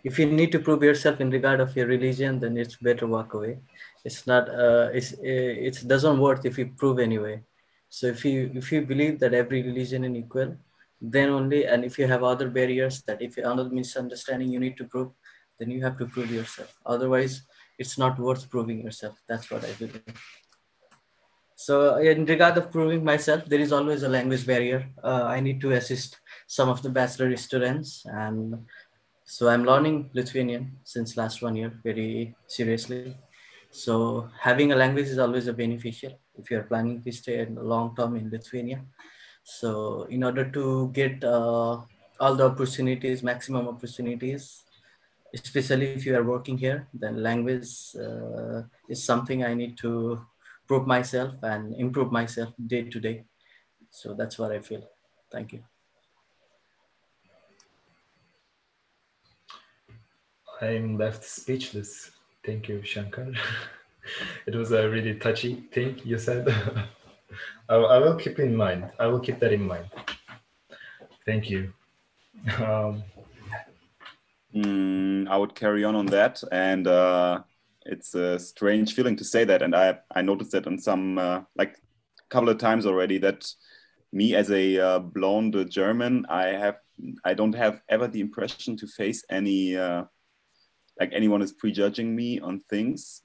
if you need to prove yourself in regard of your religion, then it's better walk away. It's not, it doesn't work if you prove anyway. So if you believe that every religion is equal, then only, and if you have other barriers that if you're under misunderstanding, you need to prove, then you have to prove yourself. Otherwise, it's not worth proving yourself. That's what I believe. So in regard of proving myself, there is always a language barrier. I need to assist some of the bachelor students, and so I'm learning Lithuanian since last 1 year very seriously. So having a language is always a beneficial if you're planning to stay long term in Lithuania. So in order to get all the opportunities, maximum opportunities, especially if you are working here, then language is something I need to prove myself and improve myself day to day. So that's what I feel. Thank you. I'm left speechless. Thank you, Shankar. It was a really touchy thing you said. I will keep in mind. I will keep that in mind. Thank you. I would carry on that, and it's a strange feeling to say that, and I noticed that on some like a couple of times already that me as a blonde German, I don't have ever the impression to face any like anyone is prejudging me on things,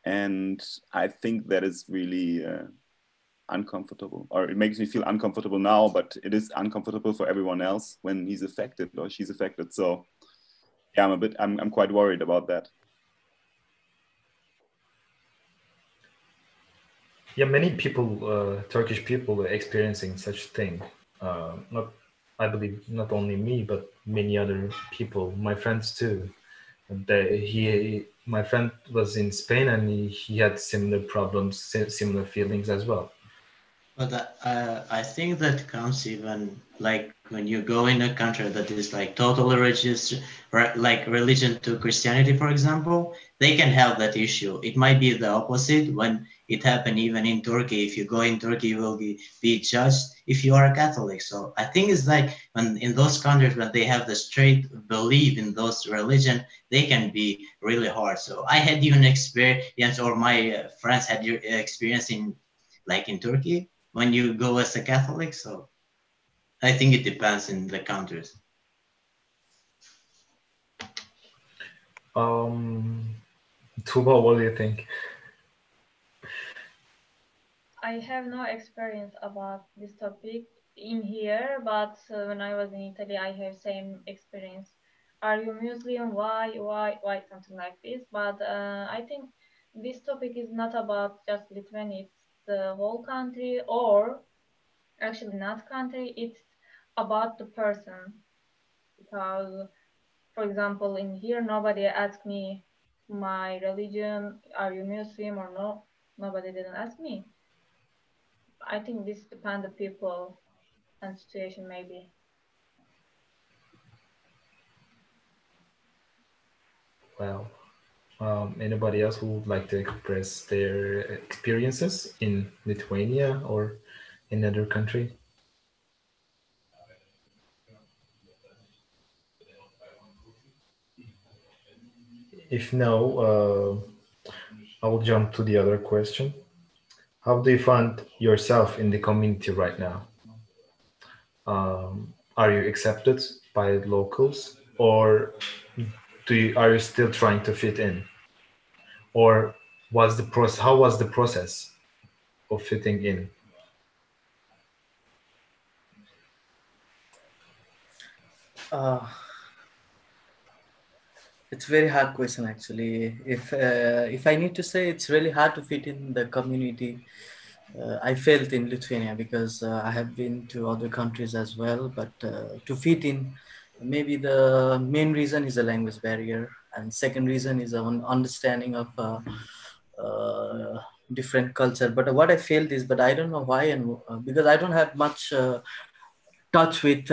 and I think that is really uncomfortable, or it makes me feel uncomfortable now, but it is uncomfortable for everyone else when he's affected or she's affected. So yeah, I'm quite worried about that. Yeah, many people, Turkish people, are experiencing such thing. I believe not only me, but many other people, my friends too. My friend was in Spain, and he had similar problems, similar feelings as well. But I think that comes even like when you go in a country that is like totally religious, like religion to Christianity, for example, they can have that issue. It might be the opposite when it happened even in Turkey. If you go in Turkey, you will be judged if you are a Catholic. So I think it's like when in those countries when they have the straight belief in those religion, they can be really hard. So I had even experience, or my friends had experience in like in Turkey, when you go as a Catholic. So I think it depends in the countries. Tuba, what do you think? I have no experience about this topic in here, but when I was in Italy, I have same experience. Are you Muslim? Why? Something like this. But I think this topic is not about just Lithuania. It's the whole country, or actually not country. It's about the person. Because, for example, in here, nobody asked me my religion. Are you Muslim or no? Nobody didn't ask me. I think this depends on the people and situation, maybe. Well, anybody else who would like to express their experiences in Lithuania or in another country? If no, I will jump to the other question. How do you find yourself in the community right now? Are you accepted by locals, or are you still trying to fit in? Or how was the process of fitting in? It's a very hard question, actually. If I need to say, it's really hard to fit in the community. I felt in Lithuania because I have been to other countries as well, but to fit in, maybe the main reason is a language barrier, and second reason is an understanding of different culture. But what I felt is, but I don't know why, and because I don't have much touch with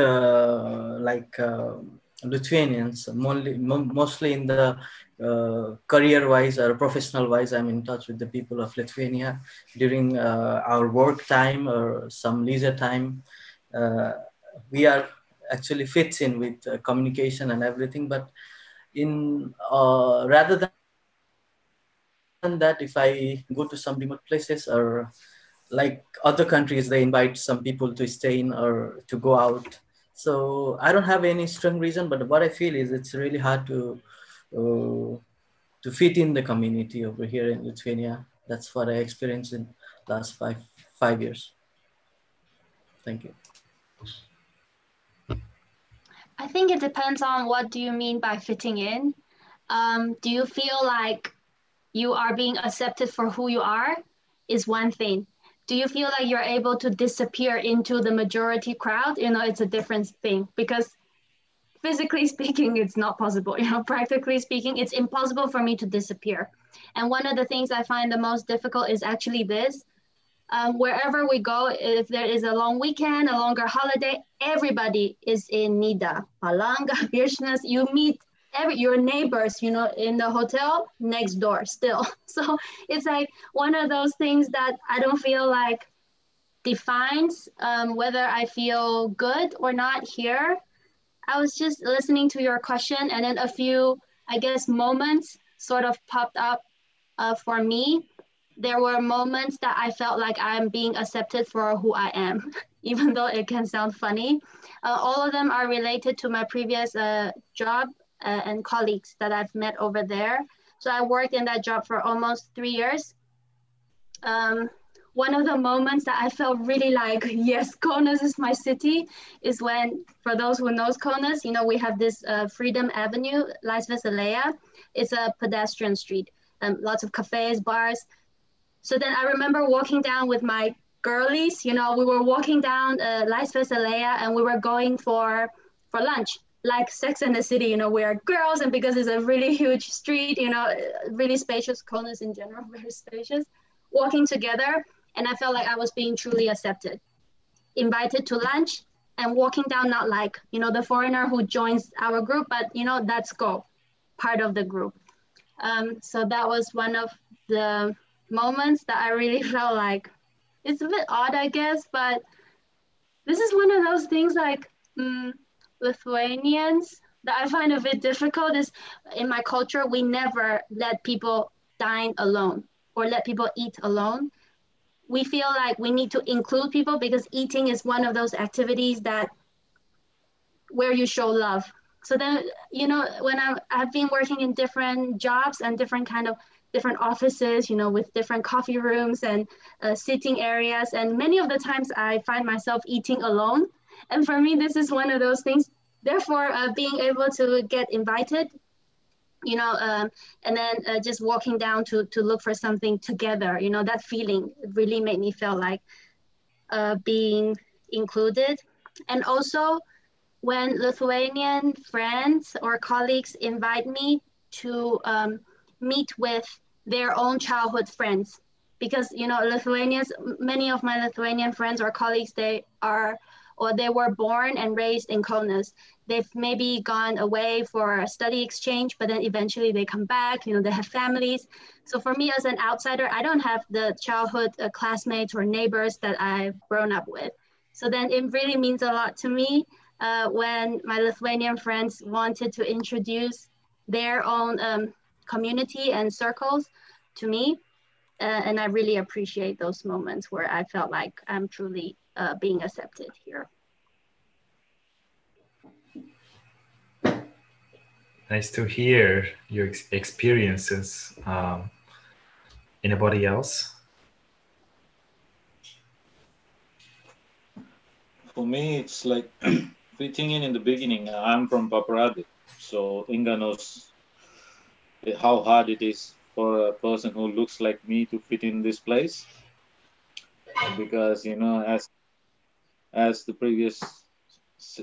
Lithuanians, mostly in the career-wise or professional-wise. I'm in touch with the people of Lithuania during our work time or some leisure time. We are actually fits in with communication and everything, but rather than that, if I go to some remote places or like other countries, they invite some people to stay in or to go out. So I don't have any strong reason, but what I feel is it's really hard to fit in the community over here in Lithuania. That's what I experienced in last five years. Thank you. I think it depends on what do you mean by fitting in. Do you feel like you are being accepted for who you are is one thing. Do you feel like you're able to disappear into the majority crowd? You know, it's a different thing, because physically speaking, it's not possible. You know, practically speaking, it's impossible for me to disappear. And one of the things I find the most difficult is actually this. Wherever we go, if there is a long weekend, a longer holiday, everybody is in Nida, Palanga, Birchnes. You meet your neighbors, you know, in the hotel next door still. So it's like one of those things that I don't feel like defines whether I feel good or not here. I was just listening to your question, and then a few, I guess, moments sort of popped up for me. There were moments that I felt like I'm being accepted for who I am, even though it can sound funny. All of them are related to my previous job and colleagues that I've met over there. So I worked in that job for almost 3 years. One of the moments that I felt really like, yes, Kaunas is my city, is when, for those who knows Kaunas, you know, we have this Freedom Avenue, Laisvės alėja. It's a pedestrian street, lots of cafes, bars. So then I remember walking down with my girlies, you know, we were walking down Laisvės alėja and we were going for lunch, like Sex and the City, you know, we are girls, and because it's a really huge street, you know, really spacious, Kaunas in general, very spacious, walking together. And I felt like I was being truly accepted, invited to lunch and walking down, not like, you know, the foreigner who joins our group, but, you know, that's part of the group. So that was one of the moments that I really felt like, it's a bit odd, I guess, but this is one of those things like Lithuanians that I find a bit difficult is in my culture, we never let people dine alone or let people eat alone. We feel like we need to include people because eating is one of those activities where you show love. So then, you know, when I've been working in different jobs and different offices, you know, with different coffee rooms and sitting areas. And many of the times I find myself eating alone. And for me, this is one of those things. Therefore, being able to get invited, you know, and then just walking down to look for something together, you know, that feeling really made me feel like being included. And also when Lithuanian friends or colleagues invite me to meet with their own childhood friends, because, you know, many of my Lithuanian friends or colleagues, they were born and raised in Kaunas. They've maybe gone away for a study exchange, but then eventually they come back, you know, they have families. So for me as an outsider, I don't have the childhood classmates or neighbors that I've grown up with. So then it really means a lot to me when my Lithuanian friends wanted to introduce their own community and circles to me. And I really appreciate those moments where I felt like I'm truly being accepted here. Nice to hear your experiences. Anybody else? For me, it's like fitting in the beginning. I'm from Paparadi, so Inga knows how hard it is for a person who looks like me to fit in this place. Because, you know, as the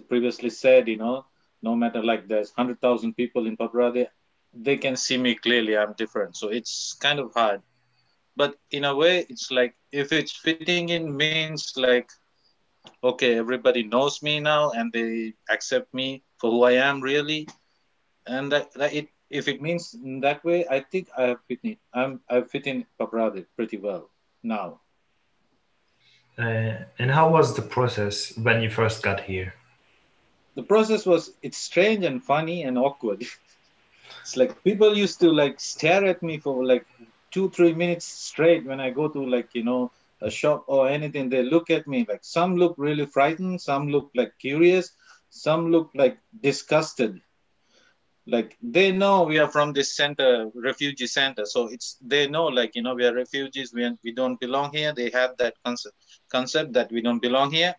previously said, you know, no matter like there's 100,000 people in Paparadi, they can see me clearly. I'm different. So it's kind of hard. But in a way, it's like if it's fitting in means like, okay, everybody knows me now and they accept me for who I am really. And if it means in that way, I think I have fit in. I fit in Paparadi pretty well now. And how was the process when you first got here? The process it's strange and funny and awkward. It's like people used to like stare at me for like 2-3 minutes straight when I go to like, you know, a shop or anything. They look at me like, some look really frightened, some look like curious, some look like disgusted. Like they know we are from this center, refugee center. So they know like, you know, we are refugees, we don't belong here. They have that concept that we don't belong here.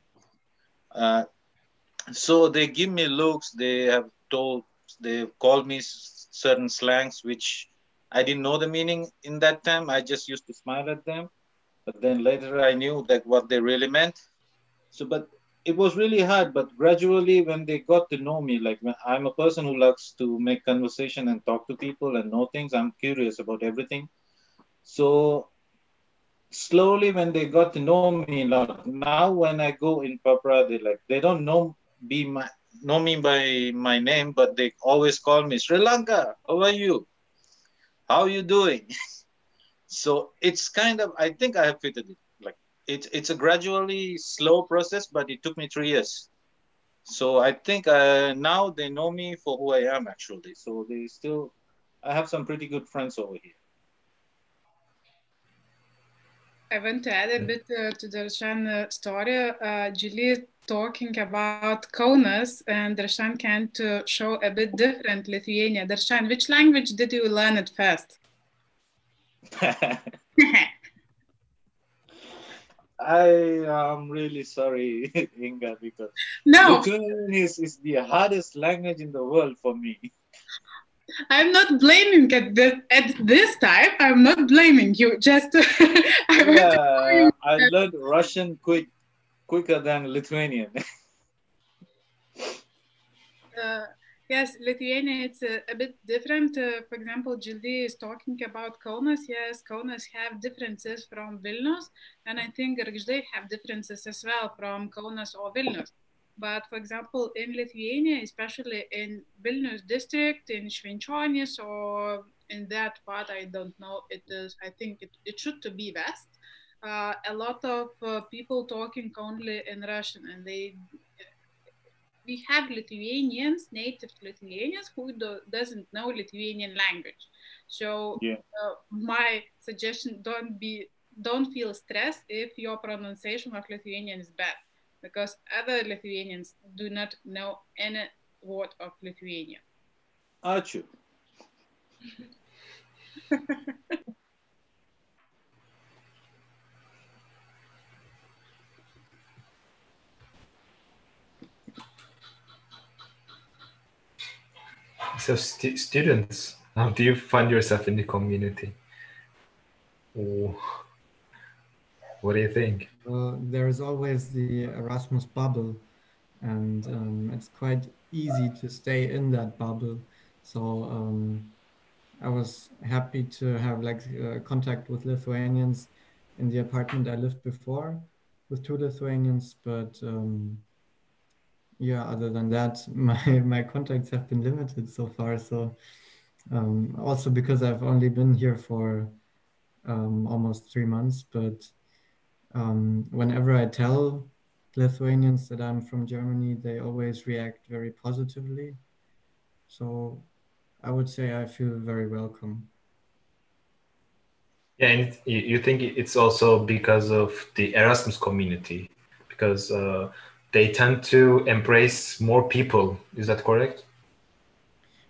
So they give me looks, they called me certain slangs, which I didn't know the meaning in that time. I just used to smile at them. But then later I knew that what they really meant. So, but it was really hard. But gradually when they got to know me, like I'm a person who loves to make conversation and talk to people and know things. I'm curious about everything. So slowly when they got to know me, like now when I go in Papua, they don't know me by my name, but they always call me Sri Lanka. How are you? How are you doing? So it's kind of, I think I have fitted it. Like it's a gradually slow process, but it took me 3 years. So I think now they know me for who I am actually. So I have some pretty good friends over here. I want to add a bit to Darshan's story. Julie talking about Kaunas, and Darshan can to show a bit different Lithuania. Darshan, which language did you learn at first? I am really sorry, Inga, because Lithuanian is the hardest language in the world for me. I'm not blaming at this time. I'm not blaming you. Just I learned Russian quicker than Lithuanian. Yes, Lithuania, it's a bit different. For example, Julie is talking about Kaunas. Yes, Kaunas have differences from Vilnius, and I think Gargždai have differences as well from Kaunas or Vilnius. But for example, in Lithuania, especially in Vilnius district, in Švenčionys, or in that part, I don't know, I think it should to be west. A lot of people talking only in Russian, and we have Lithuanians, native Lithuanians, who doesn't know Lithuanian language. So my suggestion, don't feel stressed if your pronunciation of Lithuanian is bad, because other Lithuanians do not know any word of Lithuanian. Ačiū. So students, how do you find yourself in the community? What do you think? There is always the Erasmus bubble, and it's quite easy to stay in that bubble. So I was happy to have like contact with Lithuanians in the apartment I lived before with 2 Lithuanians, but yeah, other than that, my contacts have been limited so far. So also because I've only been here for almost 3 months, but whenever I tell Lithuanians that I'm from Germany, they always react very positively. So I would say I feel very welcome. Yeah, and you think it's also because of the Erasmus community, because they tend to embrace more people. Is that correct?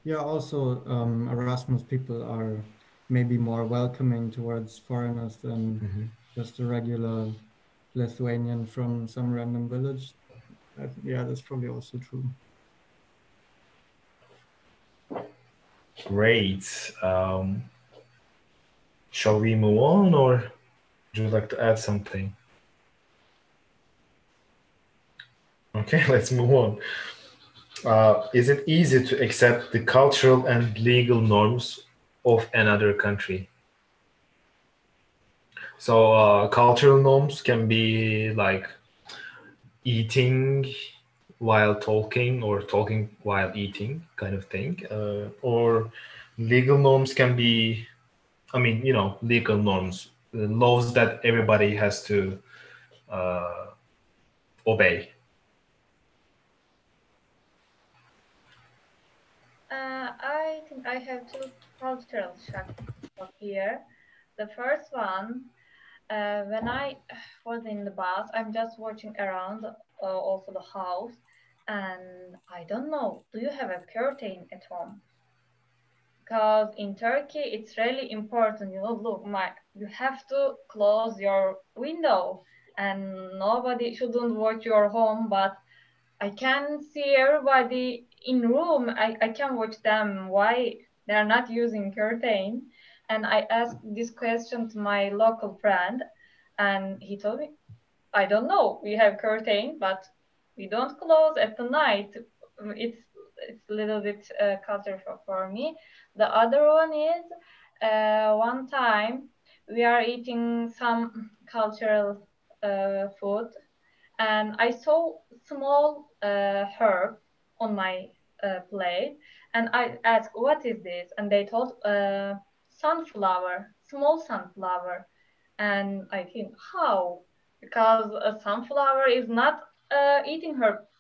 Yeah, also Erasmus people are maybe more welcoming towards foreigners than just a regular Lithuanian from some random village. Yeah, that's probably also true. Great. Shall we move on, or would you like to add something? Okay, let's move on. Is it easy to accept the cultural and legal norms of another country? So cultural norms can be like eating while talking or talking while eating kind of thing. Or legal norms can be, I mean, you know, legal norms, laws that everybody has to obey. I think I have two cultural shocks here. The first one, when I was in the bus, I'm just watching around also the house, and I don't know, do you have a curtain at home? Because in Turkey, it's really important, you know, look, you have to close your window and nobody shouldn't watch your home, but I can see everybody in room. I can watch them. Why they're not using curtain? And I asked this question to my local friend, and he told me, I don't know. We have curtain, but we don't close at the night. It's a little bit culture for me. The other one is one time we are eating some cultural food, and I saw small herb on my plate, and I asked, "What is this?" And they told sunflower, small sunflower, and I think how, because a sunflower is not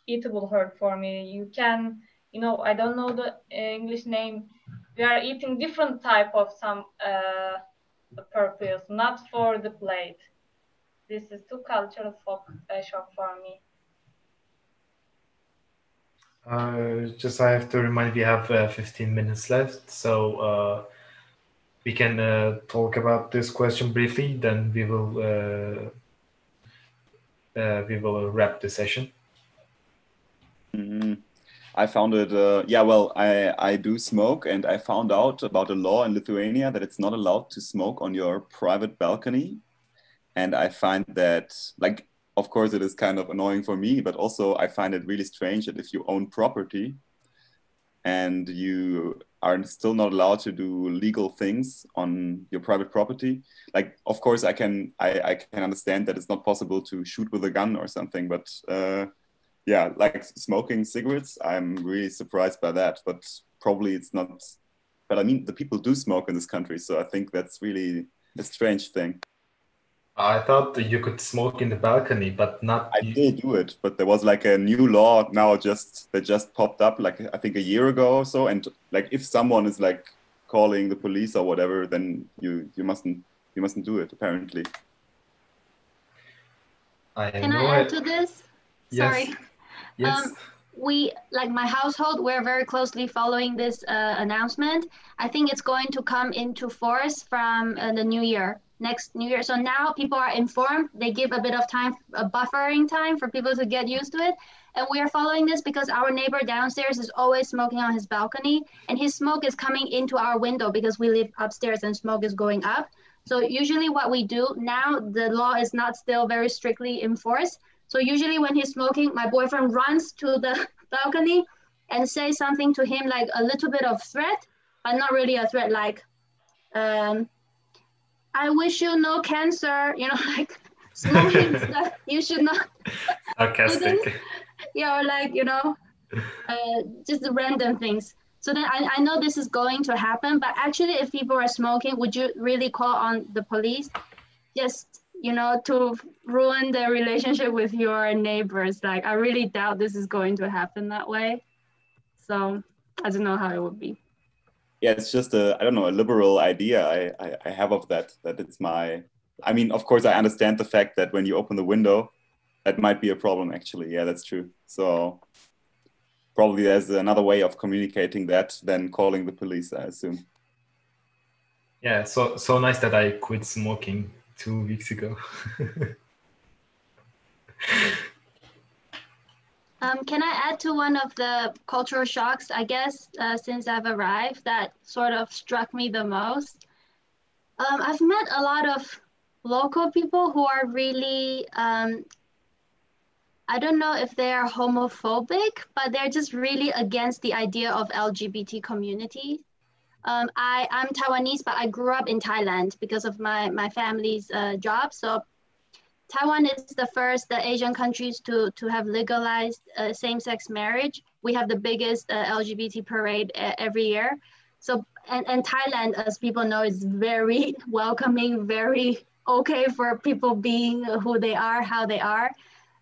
eatable herb for me. You can, you know, I don't know the English name. We are eating different type of some purpose, not for the plate. This is too cultural shock for me. Just I have to remind we have 15 minutes left, so we can talk about this question briefly. Then we will wrap the session. I found it, yeah, well, I do smoke, and I found out about a law in Lithuania that it's not allowed to smoke on your private balcony. And I find that, like, of course, it is kind of annoying for me, but also I find it really strange that if you own property and you are still not allowed to do legal things on your private property, like, of course, I can understand that it's not possible to shoot with a gun or something, but yeah, like smoking cigarettes, I'm really surprised by that, but probably it's not, but I mean, the people do smoke in this country, so I think that's really a strange thing. I thought that you could smoke in the balcony, but not. I did do it, but there was like a new law now that just popped up, like I think a year ago or so. And like if someone is like calling the police or whatever, then you mustn't do it apparently. Can I add to this? Yes. Sorry. Yes. We, like my household, we're very closely following this announcement. I think it's going to come into force from the new year. Next New Year. So now people are informed. They give a bit of time, a buffering time for people to get used to it. And we are following this because our neighbor downstairs is always smoking on his balcony, and his smoke is coming into our window because we live upstairs and smoke is going up. So usually what we do now, the law is not still very strictly enforced. So usually when he's smoking, my boyfriend runs to the balcony and says something to him, like a little bit of threat, but not really a threat, like, I wish you no cancer, you know, like smoking stuff you should not. Sarcastic. Yeah, or like, you know, just the random things. So then I know this is going to happen, but actually if people are smoking, would you really call on the police just, you know, to ruin their relationship with your neighbors? Like, I really doubt this is going to happen that way. So I don't know how it would be. Yeah, it's just I don't know, a liberal idea I have of that it's my, I mean, of course, I understand the fact that when you open the window, that might be a problem, actually. Yeah, that's true. So probably there's another way of communicating that than calling the police, I assume. Yeah, so nice that I quit smoking 2 weeks ago. Can I add to one of the cultural shocks, I guess, since I've arrived, that sort of struck me the most? I've met a lot of local people who are really, I don't know if they are homophobic, but they're just really against the idea of LGBT community. I'm Taiwanese, but I grew up in Thailand because of my family's job. So Taiwan is the first Asian countries to have legalized same-sex marriage. We have the biggest LGBT parade every year. So, and Thailand, as people know, is very welcoming, very okay for people being who they are, how they are.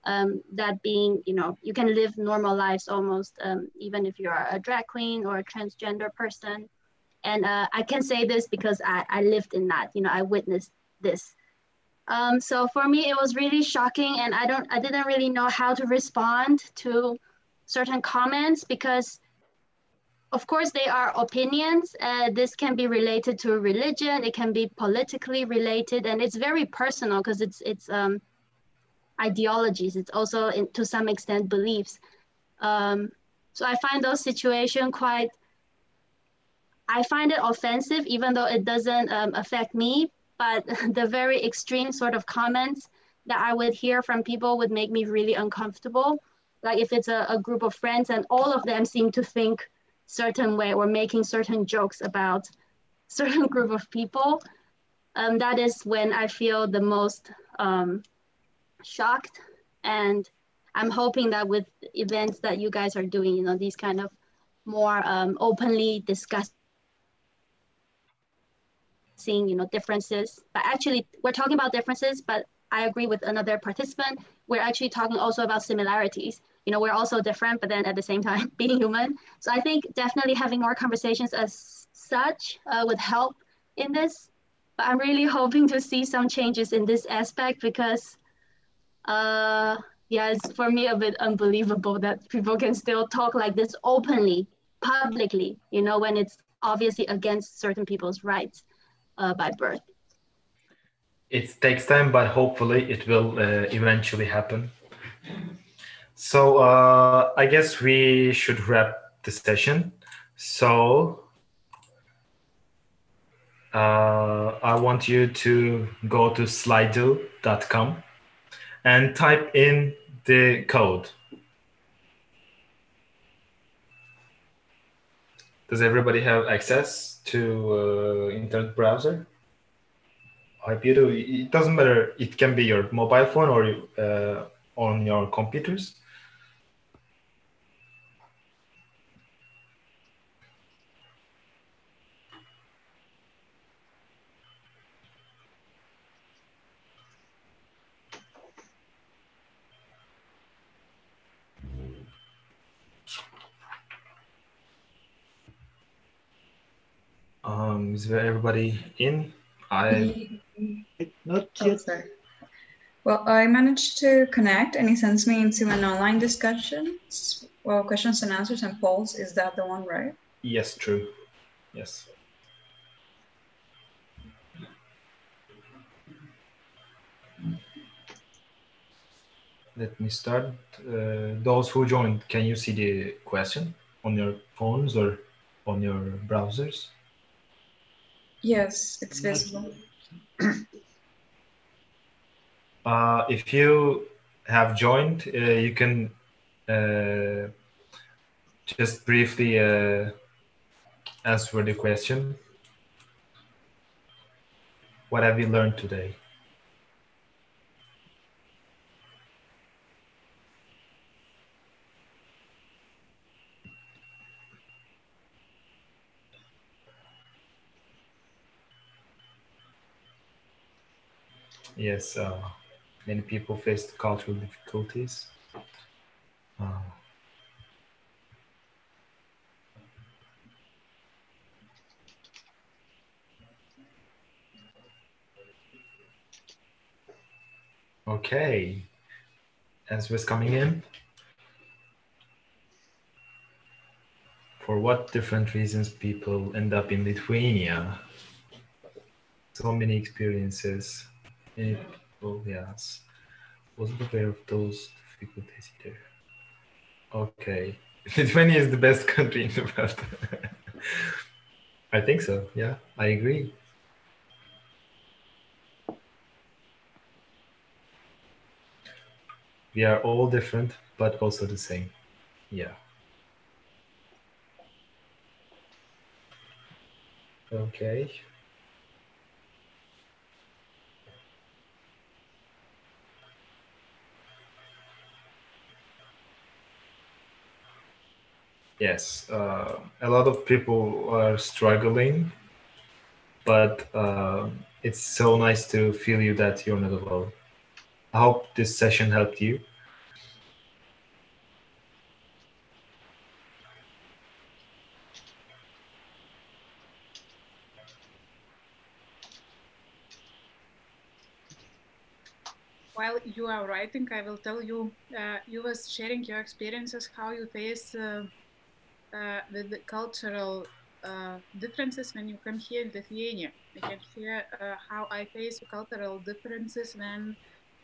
That being, you know, you can live normal lives almost, even if you're a drag queen or a transgender person. And I can say this because I lived in that, you know, I witnessed this. So for me, it was really shocking, and I didn't really know how to respond to certain comments because, of course, they are opinions. This can be related to religion. It can be politically related, and it's very personal because it's ideologies. It's also, to some extent, beliefs. So I find those situations quite. I find it offensive, even though it doesn't affect me. But the very extreme sort of comments that I would hear from people would make me really uncomfortable. Like if it's a group of friends and all of them seem to think certain way or making certain jokes about certain group of people, that is when I feel the most shocked. And I'm hoping that with events that you guys are doing, you know, these kind of more openly discussing, you know, differences, but actually we're talking about differences, but I agree with another participant. We're actually talking also about similarities. You know, we're also different, but then at the same time being human. So I think definitely having more conversations as such would help in this. But I'm really hoping to see some changes in this aspect because, yeah, it's for me a bit unbelievable that people can still talk like this openly, publicly, you know, when it's obviously against certain people's rights by birth. It takes time, but hopefully it will eventually happen. So I guess we should wrap the session. So I want you to go to slido.com and type in the code. Does everybody have access to internet browser? I hope you do. It doesn't matter. It can be your mobile phone or on your computers. Is everybody in? Not yet. Sorry. Well, I managed to connect, and it sends me into an online discussion. Well, questions and answers and polls. Is that the one, right? Yes, true. Yes. Let me start. Those who joined, can you see the question on your phones or on your browsers? Yes, it's visible. If you have joined, you can just briefly answer the question. What have you learned today? Yes, many people face cultural difficulties. Okay, answer is coming in. For what different reasons people end up in Lithuania? So many experiences. Many people, yes. Wasn't aware of those difficulties either. Okay. Lithuania is the best country in the world. I think so, yeah, I agree. We are all different, but also the same. Yeah. Okay. Yes, a lot of people are struggling, but it's so nice to feel you that you're not alone. I hope this session helped you. while you are writing, I will tell you, you was sharing your experiences, how you face with the cultural differences when you come here in Lithuania. I can share how I face cultural differences when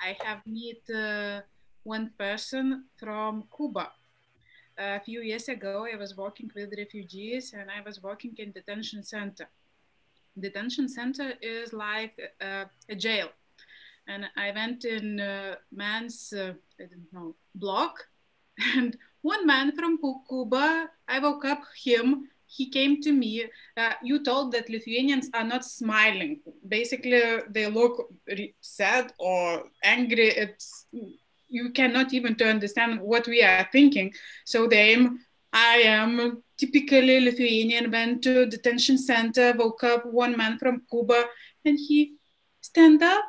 I have met one person from Cuba. A few years ago, I was working with refugees and I was working in detention center. Detention center is like a jail. And I went in a man's, I don't know, block. And one man from Cuba, I woke up him, he came to me, you told that Lithuanians are not smiling. Basically, they look sad or angry. You cannot even to understand what we are thinking. So I am typically Lithuanian, went to detention center, woke up, one man from Cuba, and he stand up,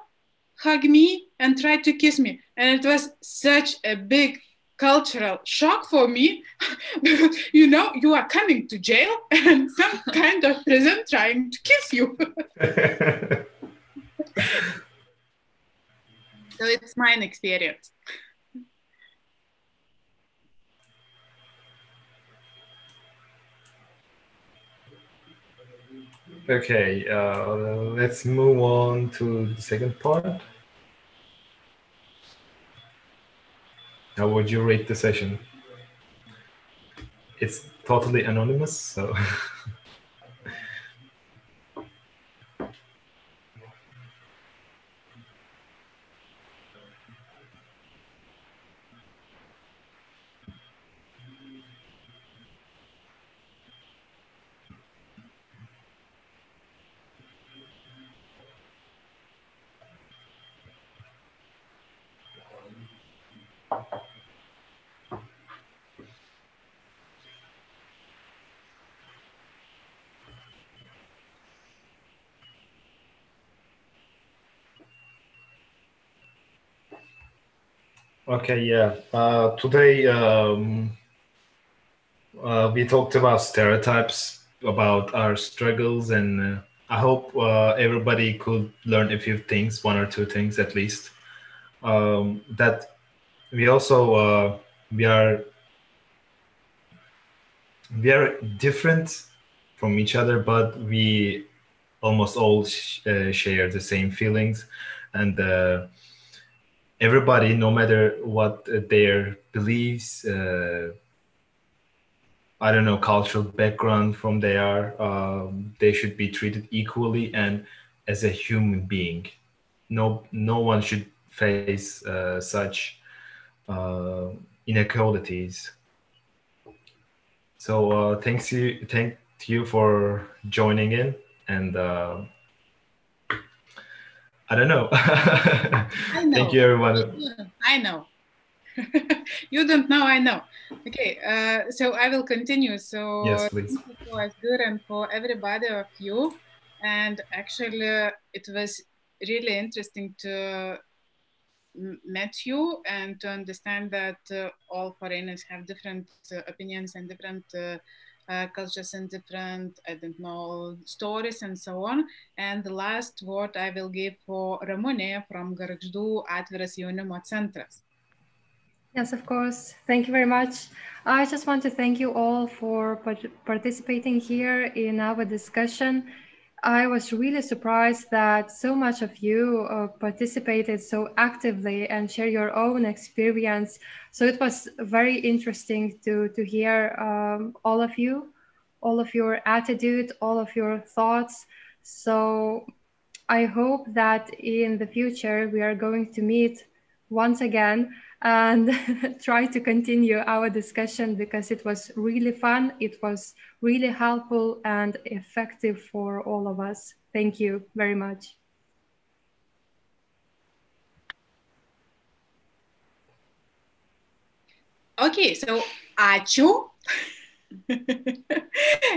hug me, and tried to kiss me. And it was such a big cultural shock for me, because you know, you are coming to jail and some kind of prison trying to kiss you. So it's my experience. Okay, let's move on to the second part. How would you rate the session? It's totally anonymous, so. Okay, yeah. Today we talked about stereotypes, about our struggles, and I hope everybody could learn a few things, one or two things at least. That we also we are different from each other, but we almost all share the same feelings, and everybody, no matter what their beliefs, I don't know, cultural background from they should be treated equally and as a human being. No one should face such inequalities. So thank you for joining in, and I don't know. I know. Thank you, everyone. I know. You don't know, I know. Okay, so I will continue. So yes, please. Thank you for good and for everybody of you. And actually, it was really interesting to meet you and to understand that all foreigners have different opinions and different cultures and different, I don't know, stories and so on. And the last word I will give for Ramonė from Gargždų Atviras Jaunimo Centras. Yes, of course. Thank you very much. I just want to thank you all for participating here in our discussion. I was really surprised that so much of you participated so actively and share your own experience. So it was very interesting to hear all of you, all of your attitude, all of your thoughts. So I hope that in the future we are going to meet once again and try to continue our discussion, because it was really fun. It was really helpful and effective for all of us. Thank you very much. Okay, so ačiū.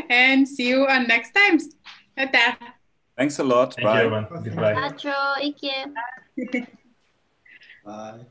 And see you on next time. Thanks a lot. Thank Bye. You, everyone. Goodbye. Ačiū, iki. Bye.